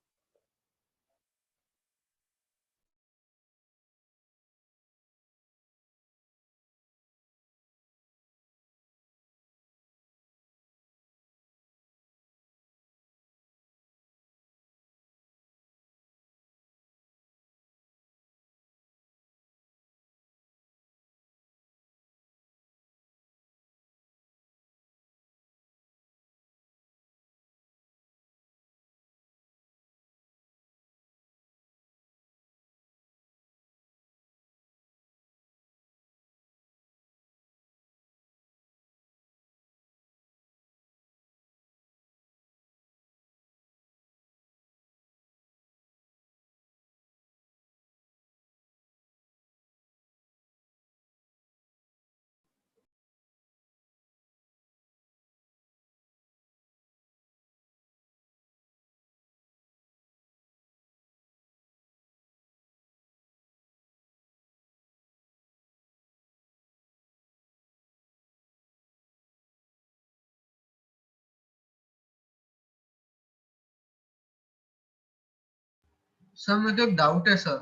सर मुझे तो एक डाउट है सर।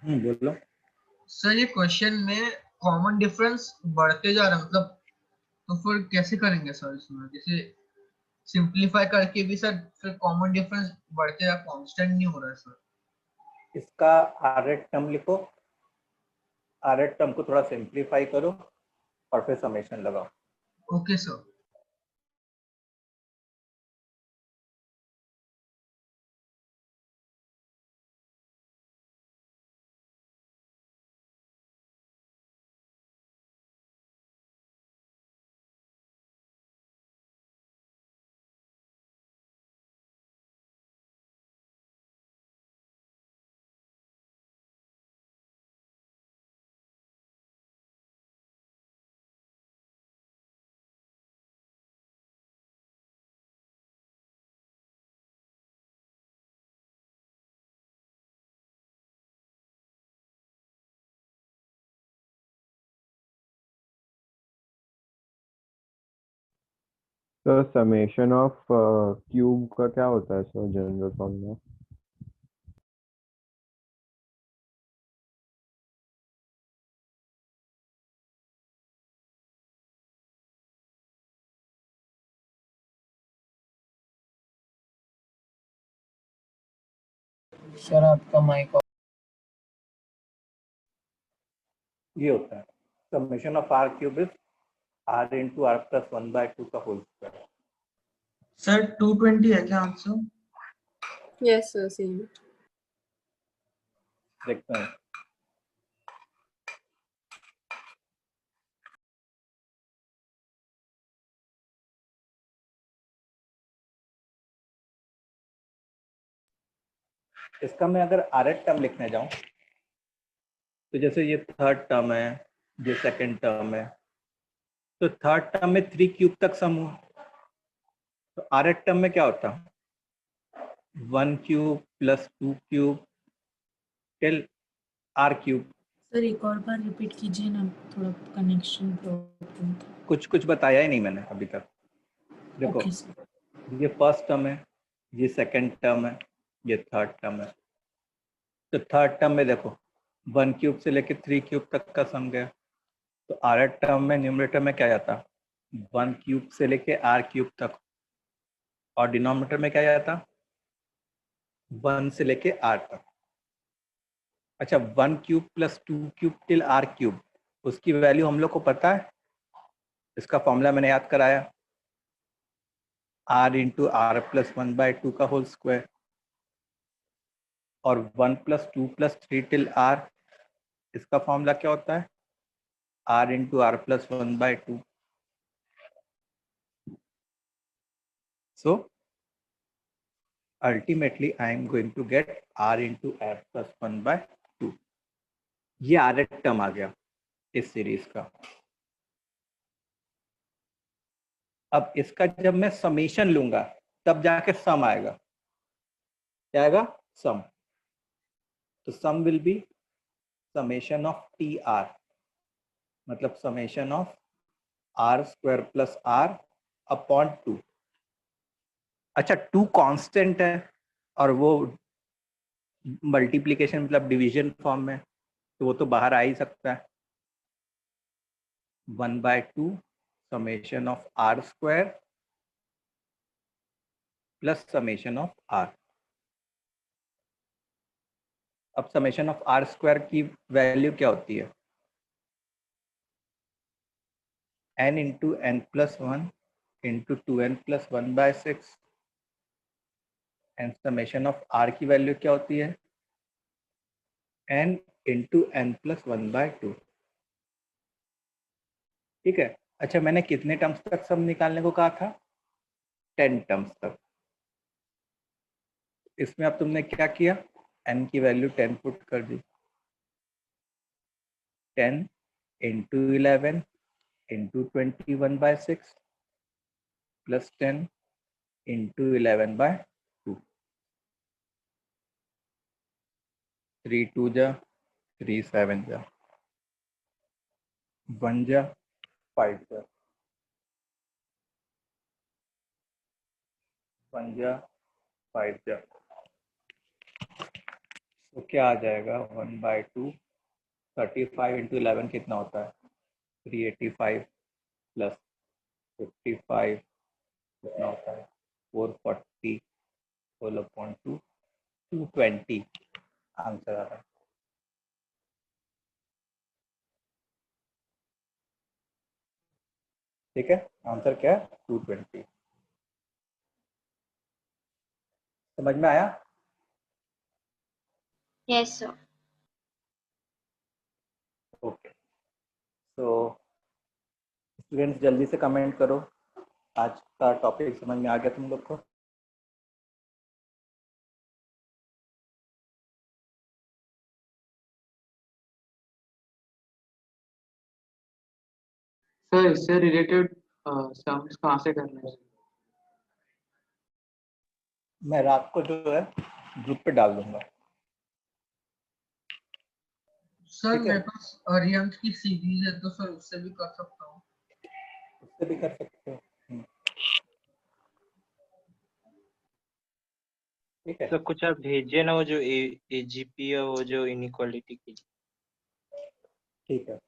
बोलो। सर ये क्वेश्चन में कॉमन डिफरेंस बढ़ते जा रहा है, मतलब तो फिर कैसे करेंगे सर इसमें? जैसे सिंपलीफाई करके भी सर फिर कॉमन डिफरेंस बढ़ते जा, कांस्टेंट नहीं हो रहा है सर। इसका आरएट टर्म लिखो, आरएट टर्म को थोड़ा सिंपलीफाई करो और फिर समेशन लगाओ। Okay sir. तो समेशन ऑफ क्यूब का क्या होता है सर जनरल फॉर्मूला? सर आपका माइक ये होता है summation of r cube is r into r plus 1/2 का होल स्क्वायर। सर 220 है क्या आंसर? Yes, sir, same. देखते हैं। इसका मैं अगर आरएट टर्म लिखने जाऊं तो जैसे ये थर्ड टर्म है, ये सेकंड टर्म है, तो थर्ड टर्म में 3 क्यूब तक सम हुआ, तो आरएट टर्म में क्या होता है 1 cube plus 2 cube till r cube. Sir एक और बार रिपीट कीजिए ना, थोड़ा कनेक्शन प्रॉब्लम था। कुछ बताया ही नहीं मैंने अभी तक। देखो ओके सर। ये फर्स्ट टर्म है, ये सेकंड टर्म है, ये थर्ड टर्म है। तो थर्ड टर्म में देखो 1 क्यूब से लेके 3 क्यूब तक का सम गया, तो आर टर्म में न्यूमरेटर में क्या जाता 1 क्यूब से लेके आर क्यूब तक, और डिनोमिनेटर में क्या जाता 1 से लेके आर तक। अच्छा 1 cube plus 2 cube till r cube, उसकी वैल्यू हम लोग को पता है, इसका फॉर्मूला मैंने याद कराया आर इंटू आर प्लस 1/2 का होल स्क्वायर, और 1 प्लस 2 प्लस 3 टिल आर, इसका फॉर्मूला क्या होता है r into r plus 1/2। So ultimately I am going to get r into r plus 1/2। ये आर टर्म आ गया इस सीरीज का। अब इसका जब मैं समेशन लूंगा तब जाके सम आएगा, क्या आएगा सम। तो sum will be summation of t r, मतलब summation of r square plus r upon 2। अच्छा 2 कांस्टेंट है और वो मल्टीप्लिकेशन मतलब डिवीजन फॉर्म में, तो वो तो बाहर आ ही सकता है 1/2 summation of r square plus summation of r. अब समेशन ऑफ आर स्क्वायर की वैल्यू क्या होती है n into n plus 1 into 2n plus 1/6, and summation of r की वैल्यू क्या होती है n इंटू एन प्लस 1/2। ठीक है। अच्छा मैंने कितने टर्म्स तक सम निकालने को कहा था 10 टर्म्स तक। इसमें अब तुमने क्या किया n की वैल्यू 10 पुट कर दी, 10 इंटू 11 इंटू 21/6 प्लस 10 इंटू 11/2। 3 2 जा 3 7 जा 1 जा 5 जा 1 जा 5 जा, तो क्या आ जाएगा 1/2। 35 इंटू 11 कितना होता है? 385 प्लस 55 कितना होता है? 440 होल अपॉन 2, 220 आंसर आ रहा है। ठीक है, आंसर क्या है? 220। समझ में आया? Yes sir. ओके, तो स्टूडेंट्स जल्दी से कमेंट करो, आज का टॉपिक समझ में आ गया तुम लोग को? सर इससे रिलेटेड सम्स कहाँ से करना है? मैं रात को जो है ग्रुप पे डाल दूंगा। सर ठीक है, मेरे पास अरिहंत की सीरीज है तो सर उससे भी कर सकता हूँ। उससे भी कर सकते हो। ठीक है, तो कुछ आप भेजिए ना वो जो एजीपी है वो जो इनइक्वालिटी की। ठीक है।